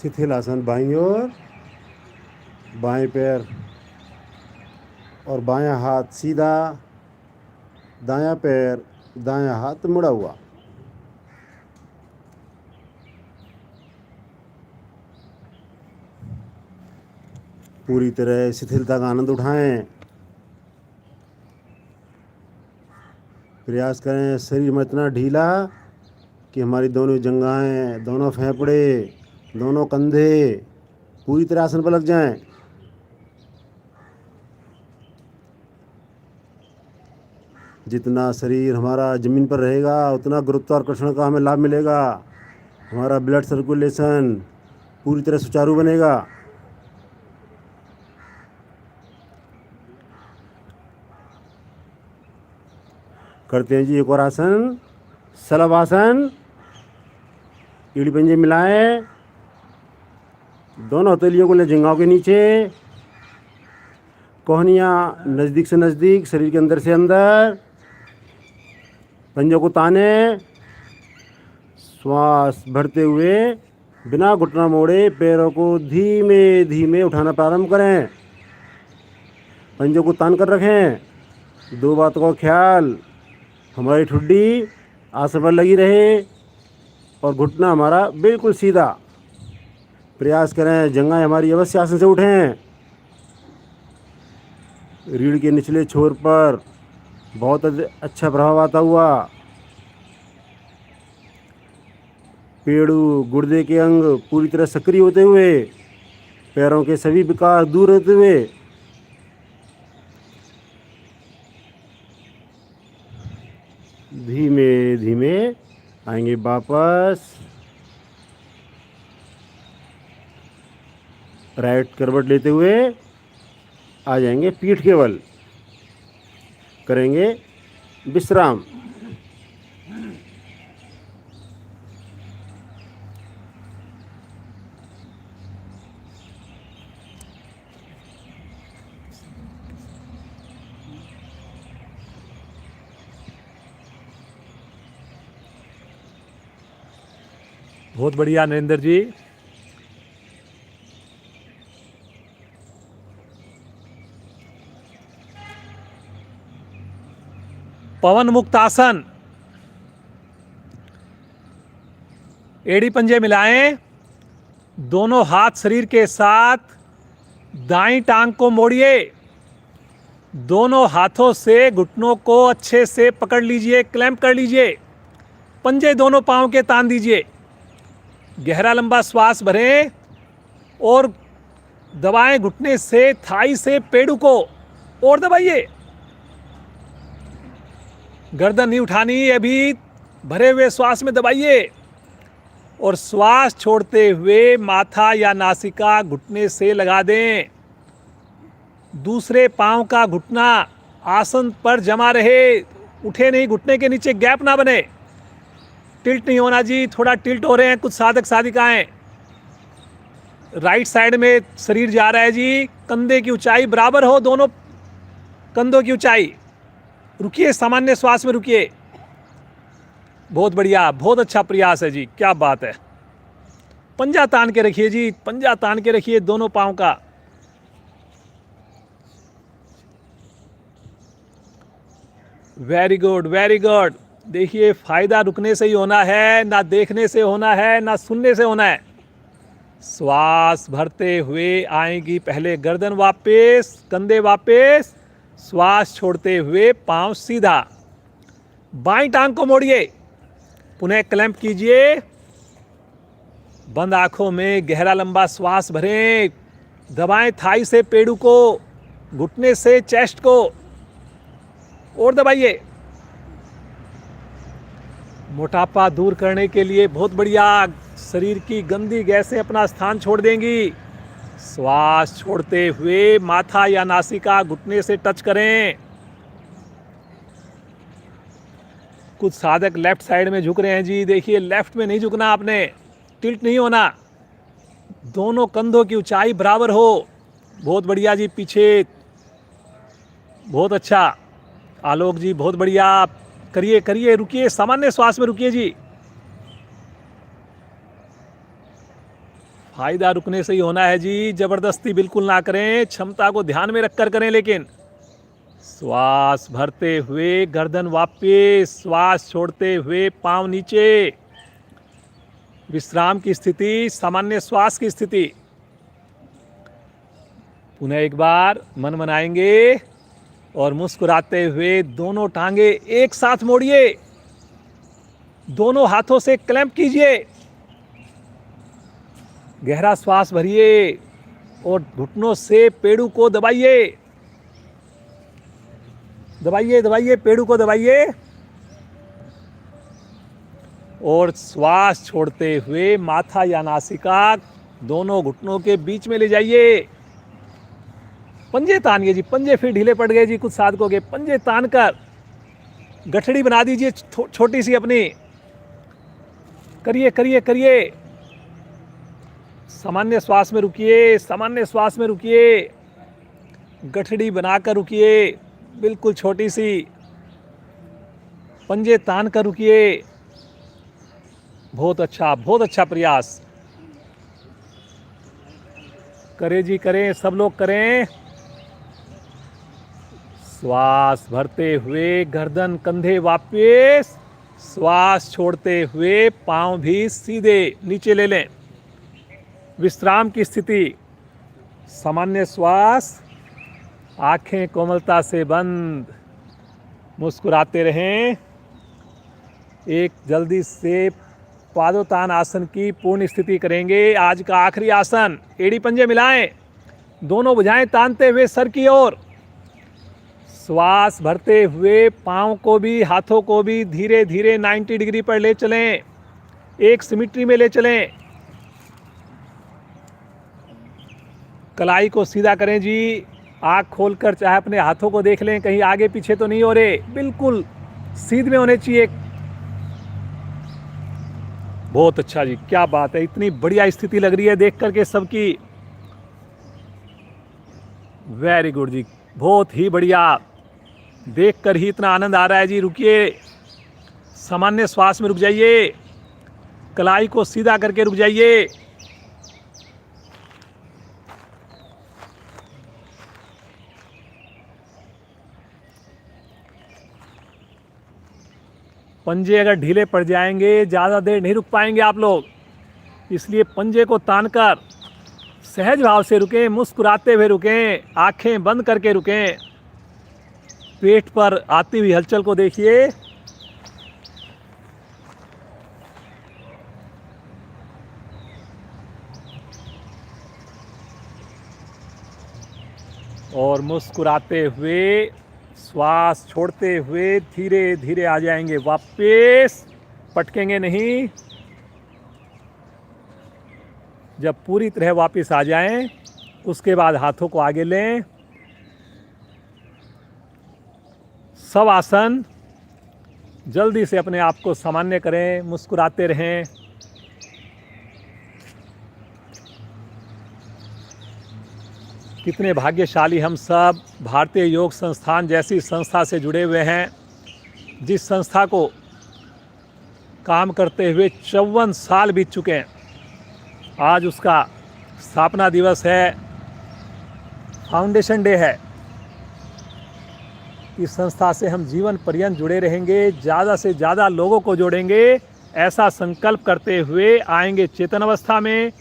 शिथिल आसन बाईं ओर, बाएं पैर और बायां हाथ सीधा, दायां पैर दायां हाथ मुड़ा हुआ। पूरी तरह शिथिलता का आनंद उठाएं। प्रयास करें शरीर में इतना ढीला कि हमारी दोनों जंघाएं, दोनों फेफड़े, दोनों कंधे पूरी तरह आसन पर लग जाएं। जितना शरीर हमारा ज़मीन पर रहेगा उतना गुरुत्वाकर्षण का हमें लाभ मिलेगा। हमारा ब्लड सर्कुलेशन पूरी तरह सुचारू बनेगा। करते हैं जी एक और आसन, शलभ आसन। ईड़ी पंजे मिलाएं, दोनों हथेलियों को ले जंघाओं के नीचे, कोहनियाँ नज़दीक से नज़दीक, शरीर के अंदर से अंदर, पंजों को ताने, श्वास भरते हुए बिना घुटना मोड़े पैरों को धीमे धीमे उठाना प्रारंभ करें। पंजों को तान कर रखें। दो बातों का ख्याल, हमारी ठुड्डी आसन पर लगी रहे और घुटना हमारा बिल्कुल सीधा। प्रयास करें जंघाएं हमारी अवश्य आसन से उठें। रीढ़ के निचले छोर पर बहुत अच्छा प्रभाव आता हुआ। पेड़ू गुर्दे के अंग पूरी तरह सक्रिय होते हुए, पैरों के सभी विकार दूर होते हुए, धीमे धीमे आएंगे वापस। राइट करवट लेते हुए आ जाएंगे पीठ के बल। करेंगे विश्राम। बहुत बढ़िया नरेंद्र जी। पवन मुक्त आसन। एड़ी पंजे मिलाएं, दोनों हाथ शरीर के साथ, दाईं टांग को मोड़िए, दोनों हाथों से घुटनों को अच्छे से पकड़ लीजिए, क्लैंप कर लीजिए, पंजे दोनों पांव के तान दीजिए। गहरा लंबा श्वास भरें और दबाएं घुटने से, थाई से पेड़ू को, और दबाइए। गर्दन नहीं उठानी, अभी भरे हुए श्वास में दबाइए और श्वास छोड़ते हुए माथा या नासिका घुटने से लगा दें। दूसरे पांव का घुटना आसन पर जमा रहे, उठे नहीं, घुटने के नीचे गैप ना बने। टिल्ट नहीं होना जी, थोड़ा टिल्ट हो रहे हैं कुछ साधक साधिकाएं। राइट साइड में शरीर जा रहा है जी, कंधे की ऊंचाई बराबर हो, दोनों कंधों की ऊंचाई। रुकिए, सामान्य श्वास में रुकिए। बहुत बढ़िया, बहुत अच्छा प्रयास है जी, क्या बात है। पंजा तान के रखिए जी, पंजा तान के रखिए दोनों पांव का। Very good, very good. देखिए, फायदा रुकने से ही होना है, ना देखने से होना है, ना सुनने से होना है। श्वास भरते हुए आएगी पहले गर्दन वापस, कंधे वापस, श्वास छोड़ते हुए पांव सीधा। बाईं टांग को मोड़िए, पुनः क्लैंप कीजिए। बंद आंखों में गहरा लंबा श्वास भरें, दबाएं थाई से पेड़ू को, घुटने से चेस्ट को, और दबाइए। मोटापा दूर करने के लिए बहुत बढ़िया, शरीर की गंदी गैसें अपना स्थान छोड़ देंगी। श्वास छोड़ते हुए माथा या नासिका घुटने से टच करें। कुछ साधक लेफ्ट साइड में झुक रहे हैं जी, देखिए लेफ्ट में नहीं झुकना आपने, टिल्ट नहीं होना, दोनों कंधों की ऊंचाई बराबर हो। बहुत बढ़िया जी, पीछे बहुत अच्छा। आलोक जी बहुत बढ़िया, करिए करिए, रुकिए, सामान्य श्वास में रुकिए जी। फायदा रुकने से ही होना है जी, जबरदस्ती बिल्कुल ना करें, क्षमता को ध्यान में रखकर करें। लेकिन श्वास भरते हुए गर्दन वापस, श्वास छोड़ते हुए पांव नीचे, विश्राम की स्थिति, सामान्य श्वास की स्थिति। पुनः एक बार मन मनाएंगे और मुस्कुराते हुए दोनों टांगे एक साथ मोड़िए, दोनों हाथों से क्लैंप कीजिए, गहरा श्वास भरिए और घुटनों से पेड़ों को दबाइए, दबाइए दबाइए, पेड़ों को दबाइए और श्वास छोड़ते हुए माथा या नासिका दोनों घुटनों के बीच में ले जाइए। पंजे तानिए जी, पंजे फिर ढीले पड़ गए जी कुछ साधकों के, पंजे तान कर गठड़ी बना दीजिए छोटी सी अपनी। करिए करिए करिए, सामान्य श्वास में रुकिए, सामान्य श्वास में रुकिए, गठड़ी बनाकर रुकिए, बिल्कुल छोटी सी, पंजे तान कर रुकिए। बहुत अच्छा प्रयास। करें जी करें, सब लोग करें। श्वास भरते हुए गर्दन कंधे वापस, श्वास छोड़ते हुए पांव भी सीधे नीचे ले लें, विश्राम की स्थिति, सामान्य श्वास, आंखें कोमलता से बंद, मुस्कुराते रहें। एक जल्दी से पादोत्तान आसन की पूर्ण स्थिति करेंगे। आज का आखिरी आसन, एड़ी पंजे मिलाएं, दोनों भुजाएं तानते हुए सर की ओर, श्वास भरते हुए पांव को भी हाथों को भी धीरे धीरे 90 डिग्री पर ले चलें, एक सिमिट्री में ले चलें। कलाई को सीधा करें जी, आँख खोलकर चाहे अपने हाथों को देख लें, कहीं आगे पीछे तो नहीं हो रहे, बिल्कुल सीध में होने चाहिए। बहुत अच्छा जी, क्या बात है, इतनी बढ़िया स्थिति लग रही है देख करके सबकी। वेरी गुड जी, बहुत ही बढ़िया, देखकर ही इतना आनंद आ रहा है जी। रुकिए, सामान्य श्वास में रुक जाइए, कलाई को सीधा करके रुक जाइए। पंजे अगर ढीले पड़ जाएंगे, ज़्यादा देर नहीं रुक पाएंगे आप लोग, इसलिए पंजे को तानकर सहज भाव से रुकें, मुस्कुराते हुए रुकें, आंखें बंद करके रुकें। पेट पर आती हुई हलचल को देखिए। और मुस्कुराते हुए श्वास छोड़ते हुए धीरे धीरे आ जाएंगे वापस, पटकेंगे नहीं। जब पूरी तरह वापस आ जाएं, उसके बाद हाथों को आगे लें। सब आसन जल्दी से अपने आप को सामान्य करें, मुस्कुराते रहें। कितने भाग्यशाली हम सब भारतीय योग संस्थान जैसी संस्था से जुड़े हुए हैं, जिस संस्था को काम करते हुए 54 साल बीत चुके हैं। आज उसका स्थापना दिवस है, फाउंडेशन डे है। इस संस्था से हम जीवन पर्यंत जुड़े रहेंगे, ज़्यादा से ज़्यादा लोगों को जोड़ेंगे, ऐसा संकल्प करते हुए आएंगे चेतन अवस्था में।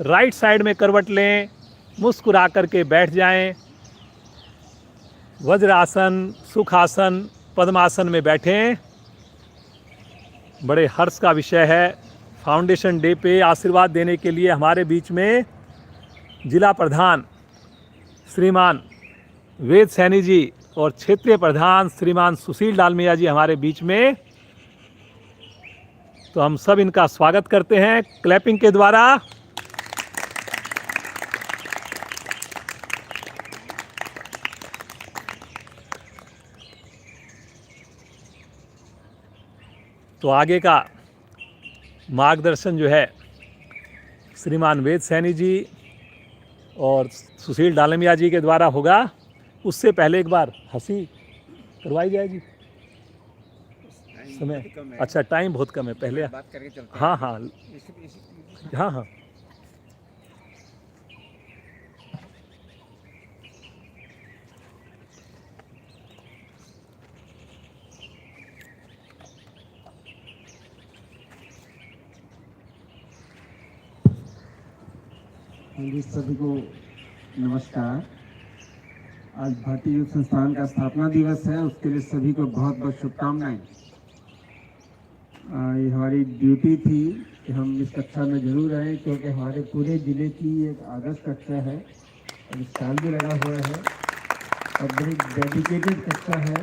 राइट साइड में करवट लें, मुस्कुरा करके बैठ जाएं। वज्रासन, सुखासन, पद्मासन में बैठें। बड़े हर्ष का विषय है, फाउंडेशन डे पे आशीर्वाद देने के लिए हमारे बीच में जिला प्रधान श्रीमान वेद सैनी जी और क्षेत्रीय प्रधान श्रीमान सुशील डालमिया जी हमारे बीच में। तो हम सब इनका स्वागत करते हैं क्लैपिंग के द्वारा। तो आगे का मार्गदर्शन जो है श्रीमान वेद सैनी जी और सुशील डालमिया जी के द्वारा होगा। उससे पहले एक बार हंसी करवाई जाएगी। समय अच्छा, टाइम बहुत कम है, पहले बात करके चलते हैं। हाँ हाँ हाँ हाँ। सभी को नमस्कार। आज भारतीय योग संस्थान का स्थापना दिवस है, उसके लिए सभी को बहुत बहुत शुभकामनाएं। ये हमारी ड्यूटी थी कि हम इस कक्षा में जरूर रहें, क्योंकि हमारे पूरे जिले की एक आदर्श कक्षा है और स्टाल भी लगा हुआ है और बड़ी डेडिकेटेड कक्षा है।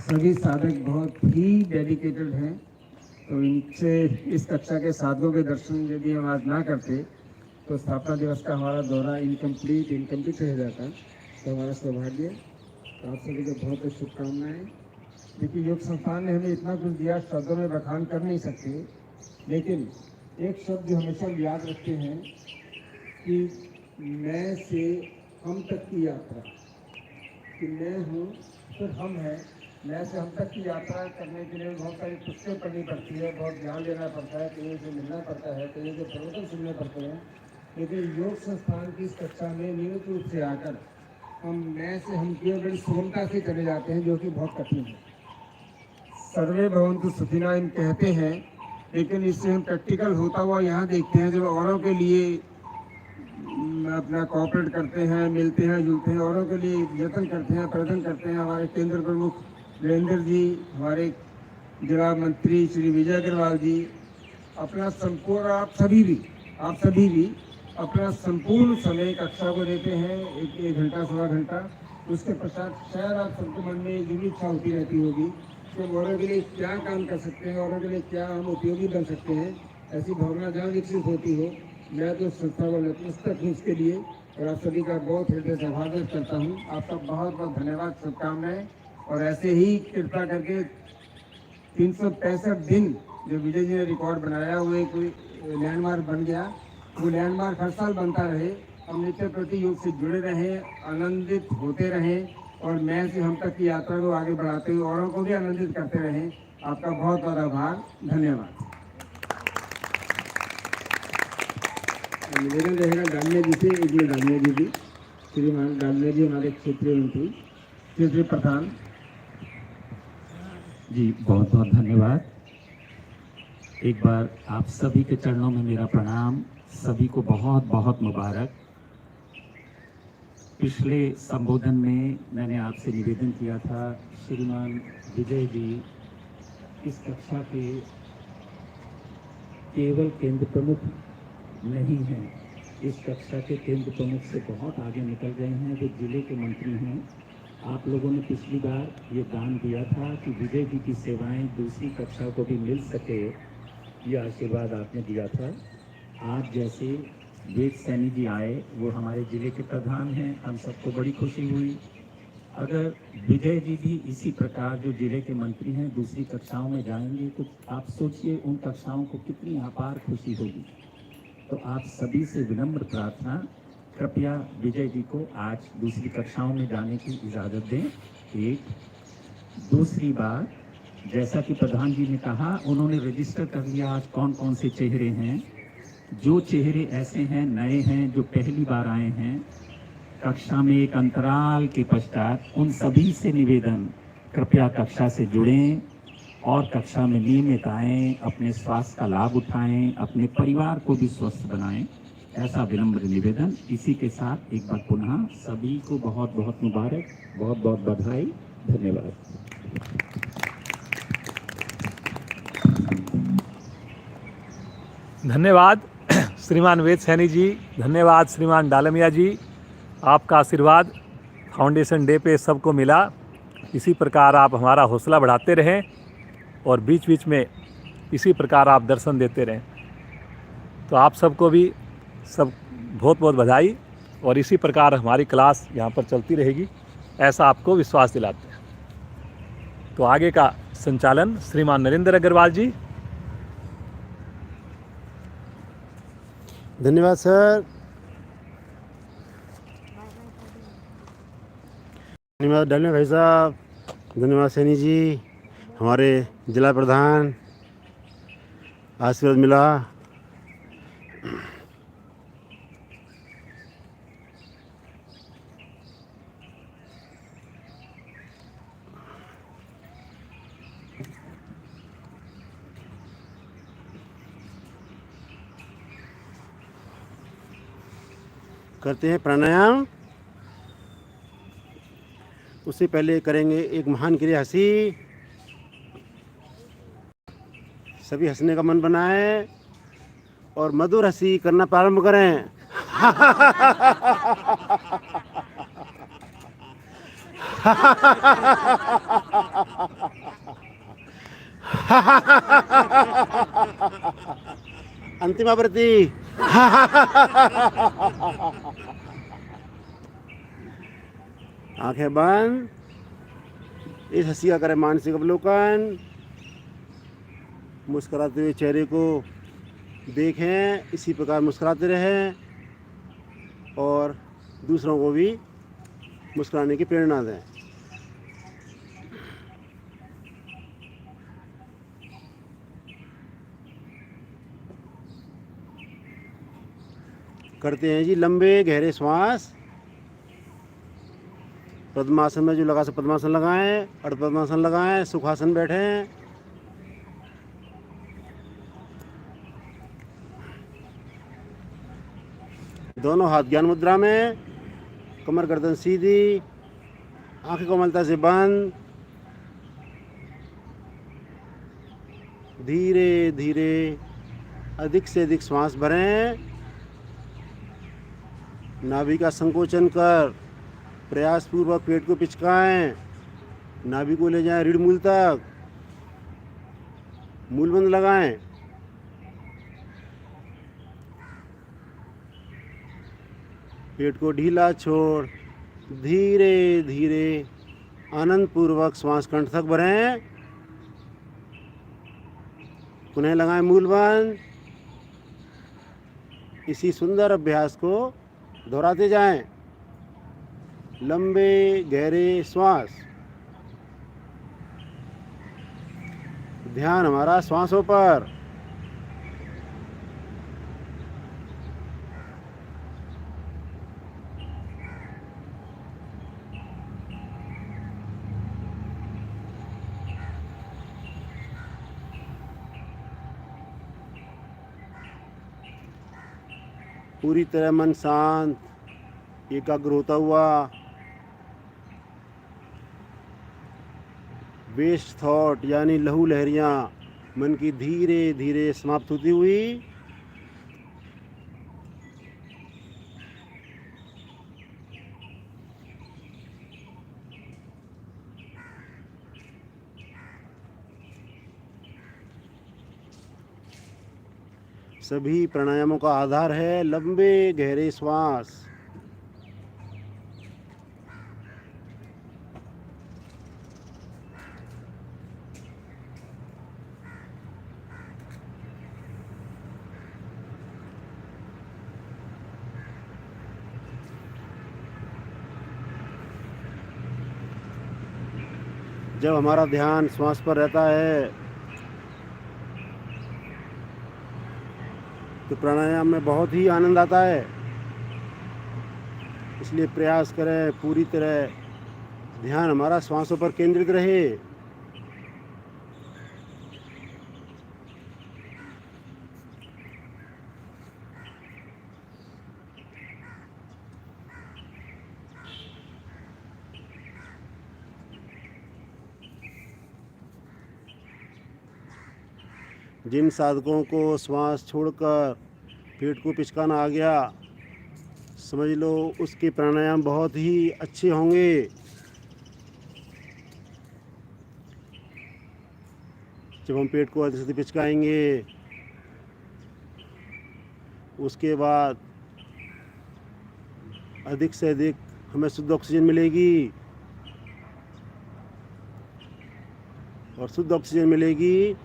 सभी साधक बहुत ही डेडिकेटेड हैं, तो इनसे इस कक्षा के साधकों के दर्शन यदि हम आज ना करते तो स्थापना दिवस का हमारा दौरा इनकम्प्लीट रह जाता। तो हमारा सौभाग्य। तो आप सभी को बहुत बहुत शुभकामनाएं। देखिए, योग संस्थान ने हमें इतना कुछ दिया, शब्दों में बखान कर नहीं सकते, लेकिन एक शब्द जो हमेशा याद रखते हैं कि मैं से हम तक की यात्रा, कि मैं हूँ फिर हम हैं। मैं से हम तक की यात्रा करने के लिए बहुत सारी पुस्तकें पढ़नी पड़ती है, बहुत ज्ञान लेना पड़ता है, कहीं से मिलना पड़ता है, कहीं से प्रवचन सुनने पड़ते हैं। लेकिन योग संस्थान की इस कक्षा में नियमित रूप से आकर हम मैं से हम की बड़ी सुगमता से चले जाते हैं, जो कि बहुत कठिन है। सर्वे भवन्तु सुखिनः हम कहते हैं, लेकिन इससे हम प्रैक्टिकल होता हुआ यहाँ देखते हैं। जब औरों के लिए अपना कोऑपरेट करते हैं, मिलते हैं, जुलते हैं, औरों के लिए यत्न करते हैं, प्रयत्न करते हैं। हमारे केंद्र प्रमुख वीरेंद्र जी, हमारे जिला मंत्री श्री विजय अग्रवाल जी, अपना संपूर्ण आप सभी भी अपना संपूर्ण समय कक्षा को देते हैं, एक घंटा सवा घंटा। उसके पश्चात शायद आप सबके मन में ये भी इच्छा होती रहती होगी कि हम औरों के लिए क्या काम कर सकते हैं, औरों के लिए क्या हम उपयोगी बन सकते हैं। ऐसी भावना जहाँ विकसित होती हो, मैं तो संस्था को नतमस्तक हूँ इसके लिए और आप सभी का बहुत हृदय से आभार व्यक्त करता हूँ। आपका बहुत बहुत धन्यवाद, शुभकामनाएं। और ऐसे ही कृपा करके 365 दिन जो विजय जी ने रिकॉर्ड बनाया, वो एक लैंडमार्क बन गया। वो लैंडमार्क हर साल बनता रहे। हम नित्य प्रति योग से जुड़े रहें, आनंदित होते रहें और मैं से हम तक की यात्रा को आगे बढ़ाते हुए औरों को भी आनंदित करते रहें। आपका बहुत बहुत आभार, धन्यवाद। निवेदन रहेगा डालमिया जी से, एक मिनट डालमिया जी भी, श्रीमान डालमिया जी हमारे क्षेत्रीय मंत्री, क्षेत्रीय प्रधान जी, बहुत बहुत धन्यवाद। एक बार आप सभी के चरणों में मेरा प्रणाम। सभी को बहुत बहुत मुबारक। पिछले संबोधन में मैंने आपसे निवेदन किया था, श्रीमान विजय जी इस कक्षा के केवल केंद्र प्रमुख नहीं हैं, इस कक्षा के केंद्र प्रमुख से बहुत आगे निकल गए हैं, वो जिले के मंत्री हैं। आप लोगों ने पिछली बार ये दान दिया था कि विजय जी की सेवाएं दूसरी कक्षा को भी मिल सके, ये आशीर्वाद आपने दिया था। आज जैसे वेद सैनी जी आए, वो हमारे जिले के प्रधान हैं, हम सबको बड़ी खुशी हुई। अगर विजय जी भी इसी प्रकार जो जिले के मंत्री हैं दूसरी कक्षाओं में जाएंगे तो आप सोचिए उन कक्षाओं को कितनी अपार खुशी होगी। तो आप सभी से विनम्र प्रार्थना, कृपया विजय जी को आज दूसरी कक्षाओं में जाने की इजाज़त दें। एक दूसरी बात, जैसा कि प्रधान जी ने कहा, उन्होंने रजिस्टर कर लिया आज कौन कौन से चेहरे हैं। जो चेहरे ऐसे हैं, नए हैं, जो पहली बार आए हैं कक्षा में, एक अंतराल के पश्चात उन सभी से निवेदन, कृपया कक्षा से जुड़ें और कक्षा में नियमित आएँ, अपने स्वास्थ्य का लाभ उठाएं, अपने परिवार को भी स्वस्थ बनाएं, ऐसा विनम्र निवेदन। इसी के साथ एक बार पुनः सभी को बहुत बहुत मुबारक, बहुत बहुत बधाई, धन्यवाद। धन्यवाद श्रीमान वेद सैनी जी, धन्यवाद श्रीमान डालमिया जी। आपका आशीर्वाद फाउंडेशन डे पे सबको मिला। इसी प्रकार आप हमारा हौसला बढ़ाते रहें और बीच बीच में इसी प्रकार आप दर्शन देते रहें। तो आप सबको भी सब बहुत बहुत बधाई और इसी प्रकार हमारी क्लास यहाँ पर चलती रहेगी, ऐसा आपको विश्वास दिलाते हैं। तो आगे का संचालन श्रीमान नरेंद्र अग्रवाल जी। धन्यवाद सर। धन्यवाद डालने भाई साहब, धन्यवाद सैनी जी, हमारे जिला प्रधान, आशीर्वाद मिला। करते हैं प्राणायाम। उससे पहले करेंगे एक महान क्रिया हंसी। सभी हंसने का मन बनाएं और मधुर हंसी करना प्रारंभ करें। अंतिम आवृत्ति। आंखें बंद। इस हंसी का करें मानसिक अवलोकन। मुस्कुराते हुए चेहरे को देखें, इसी प्रकार मुस्कुराते रहें और दूसरों को भी मुस्कुराने की प्रेरणा दें। करते हैं जी लंबे गहरे श्वास। पद्मासन में जो लगा से पद्मासन लगाएं, अर्ध पद्मासन लगाएं, सुखासन बैठें। दोनों हाथ ज्ञान मुद्रा में, कमर गर्दन सीधी, आंखें कोमलता से बंद। धीरे धीरे अधिक से अधिक श्वास भरें। नाभि का संकोचन कर प्रयास पूर्वक पेट को पिचकाएं। नाभि को ले जाएं रीढ़ मूल तक। मूलबंद लगाएं। पेट को ढीला छोड़ धीरे धीरे आनंद पूर्वक श्वास कंठ तक भरें। पुनः लगाएं मूलबंद। इसी सुंदर अभ्यास को दोहराते जाएं। लंबे गहरे श्वास। ध्यान हमारा श्वासों पर। पूरी तरह मन शांत, एकाग्र होता हुआ, वेस्ट थॉट यानी लहू लहरियाँ मन की धीरे धीरे समाप्त होती हुई सभी प्राणायामों का आधार है लंबे गहरे श्वास। जब हमारा ध्यान श्वास पर रहता है तो प्राणायाम में बहुत ही आनंद आता है। इसलिए प्रयास करें पूरी तरह ध्यान हमारा श्वासों पर केंद्रित रहे। जिन साधकों को श्वास छोड़कर पेट को पिचकाना आ गया, समझ लो उसके प्राणायाम बहुत ही अच्छे होंगे। जब हम पेट को अधिक से पिचकाएंगे उसके बाद अधिक से अधिक हमें शुद्ध ऑक्सीजन मिलेगी और शुद्ध ऑक्सीजन मिलेगी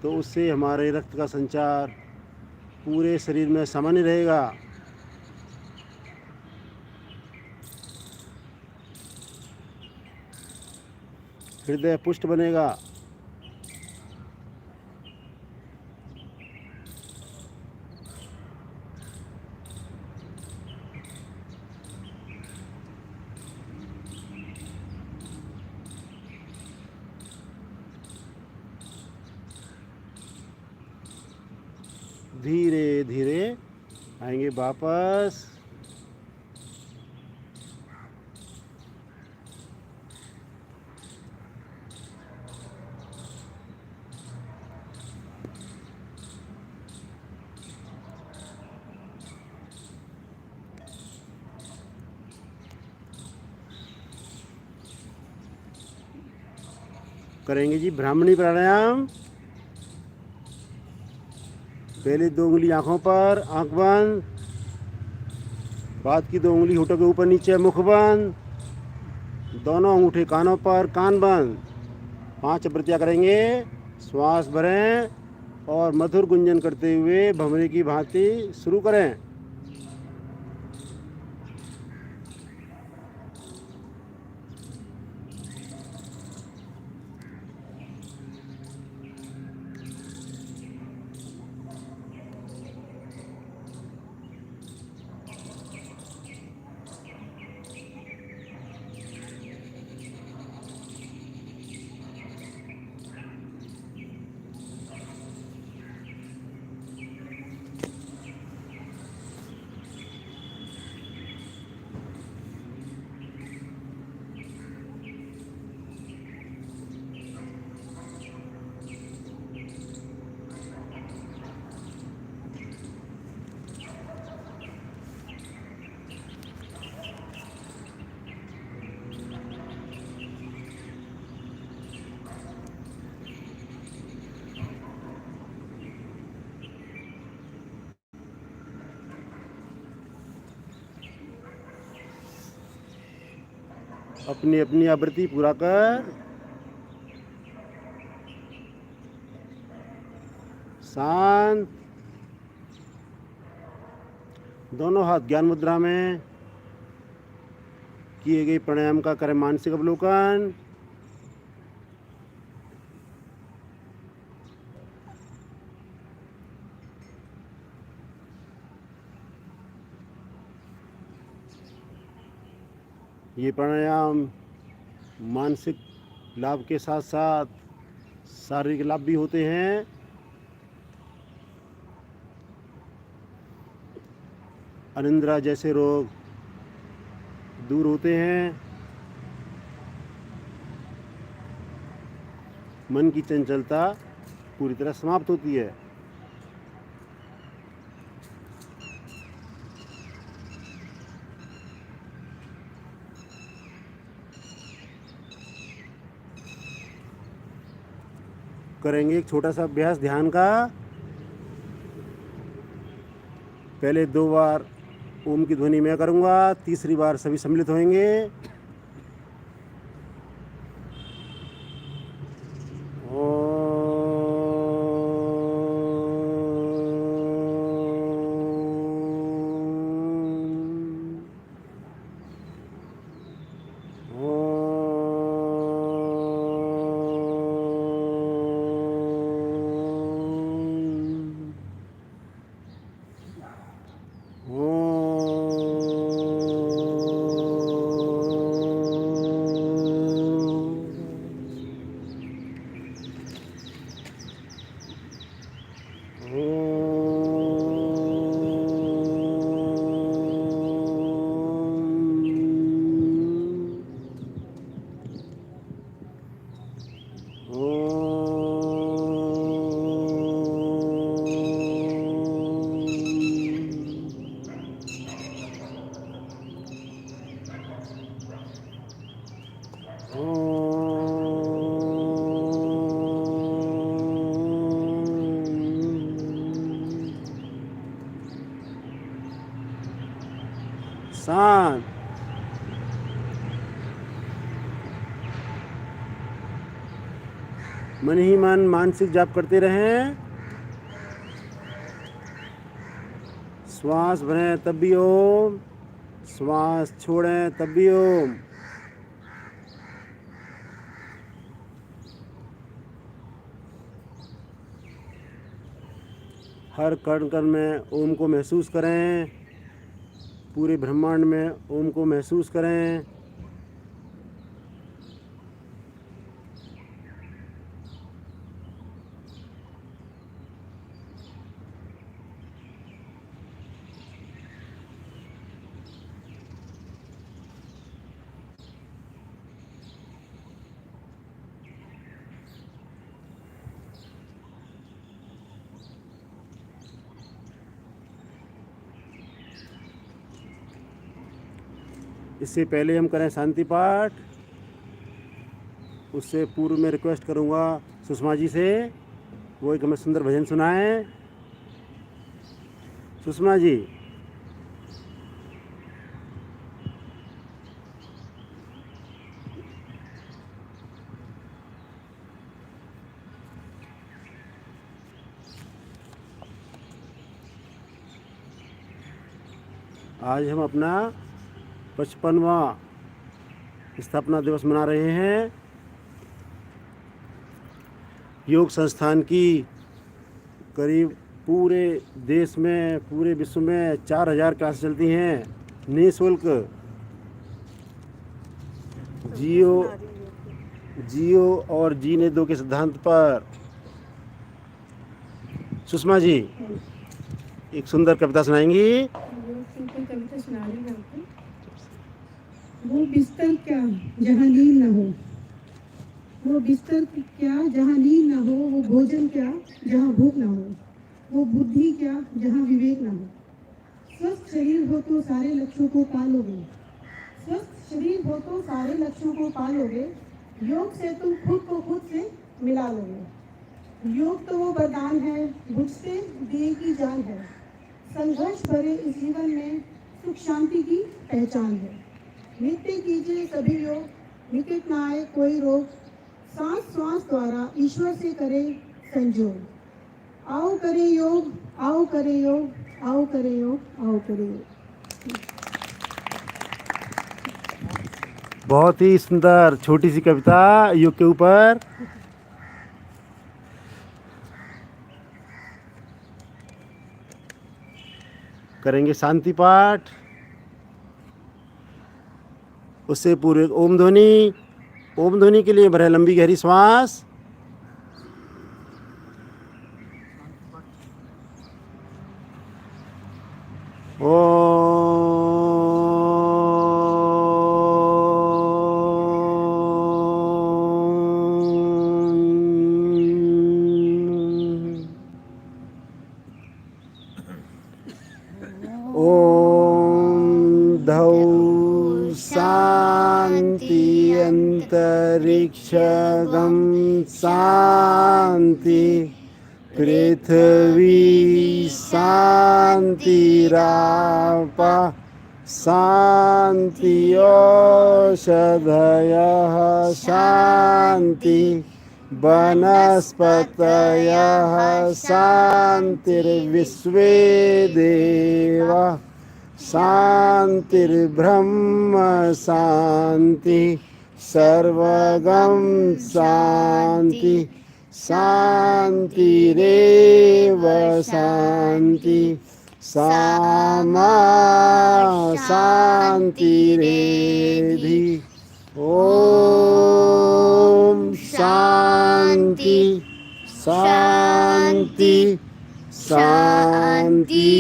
तो उससे हमारे रक्त का संचार पूरे शरीर में सामान्य रहेगा। हृदय पुष्ट बनेगा। धीरे धीरे आएंगे वापस। करेंगे जी ब्राह्मणी प्राणायाम। पहले 2 उंगली आंखों पर, आंख बंद। बाद की 2 उंगली होठों के ऊपर नीचे, मुख बंद। दोनों अंगूठे कानों पर, कान बंद। 5 वृत्तियाँ करेंगे। श्वास भरें और मधुर गुंजन करते हुए भंवरे की भांति शुरू करें। अपनी अपनी आवृत्ति पूरा कर। शांत। दोनों हाथ ज्ञान मुद्रा में। किए गए प्राणायाम का करें मानसिक अवलोकन। ये प्राणायाम मानसिक लाभ के साथ साथ शारीरिक लाभ भी होते हैं। अनिद्रा जैसे रोग दूर होते हैं। मन की चंचलता पूरी तरह समाप्त होती है। करेंगे एक छोटा सा अभ्यास ध्यान का। पहले 2 बार ओम की ध्वनि मैं करूँगा, तीसरी बार सभी सम्मिलित होंगे। शांत। मन ही मन मानसिक जाप करते रहें। श्वास भरें तब भी ओम, श्वास छोड़ें तब भी ओम। हर कण कण में ओम को महसूस करें, पूरे ब्रह्मांड में ओम को महसूस करें। इससे पहले हम करें शांति पाठ। उससे पूर्व में रिक्वेस्ट करूँगा सुषमा जी से, वो एक हमें सुंदर भजन सुनाएं। सुषमा जी। आज हम अपना 55वां स्थापना दिवस मना रहे हैं। योग संस्थान की करीब पूरे देश में, पूरे विश्व में 4000 क्लास चलती हैं निःशुल्क। जियो और जीने दो के सिद्धांत पर। सुषमा जी एक सुंदर कविता सुनाएंगी। कविता सुना रही हूँ आपको। वो बिस्तर क्या जहाँ नींद न हो, वो बिस्तर क्या जहाँ नींद न हो, वो भोजन क्या जहाँ भूख न हो, वो बुद्धि क्या जहाँ विवेक न हो। स्वस्थ शरीर हो तो सारे लक्ष्यों को पालोगे, स्वस्थ शरीर हो तो सारे लक्ष्यों को पालोगे। योग से तुम खुद को खुद से मिला लोगे। योग तो वो वरदान है, मुझसे दिए की जान है। संघर्ष भरे इस जीवन में सुख शांति की पहचान है। नित्य कीजिए सभी योग, निकट ना आए कोई रोग। सांस श्वास द्वारा ईश्वर से करे संजोग। आओ करे योग, आओ करे योग, आओ करे योग, आओ करे योग। बहुत ही सुंदर छोटी सी कविता योग के ऊपर। करेंगे शांति पाठ। उससे पूर्व ओम ध्वनि। ओम ध्वनि के लिए भरे लंबी गहरी श्वास। अंतरिक्षगम शांति, पृथ्वी शांतिरापा शांति, औषधयः शांति, वनस्पतयः शांतिर्विश्वे देवा शांतिर्ब्रह्म शांति, सर्वगम शांति, शांतिरेव शांति, सामा शांतिरेधि। ओम शांति शांति शांति।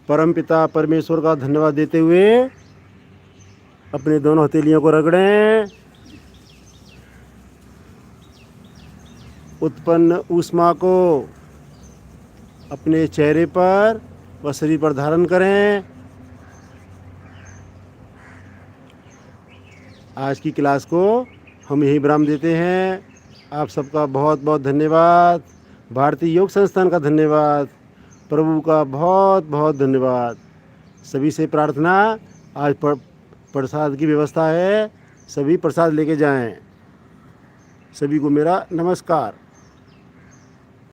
परमपिता परमेश्वर का धन्यवाद देते हुए अपने दोनों हथेलियों को रगड़ें। उत्पन्न ऊष्मा को अपने चेहरे पर व शरीर पर धारण करें। आज की क्लास को हम यही विराम देते हैं। आप सबका बहुत बहुत धन्यवाद। भारतीय योग संस्थान का धन्यवाद। प्रभु का बहुत बहुत धन्यवाद। सभी से प्रार्थना, आज प्रसाद की व्यवस्था है, सभी प्रसाद लेके जाएं। सभी को मेरा नमस्कार।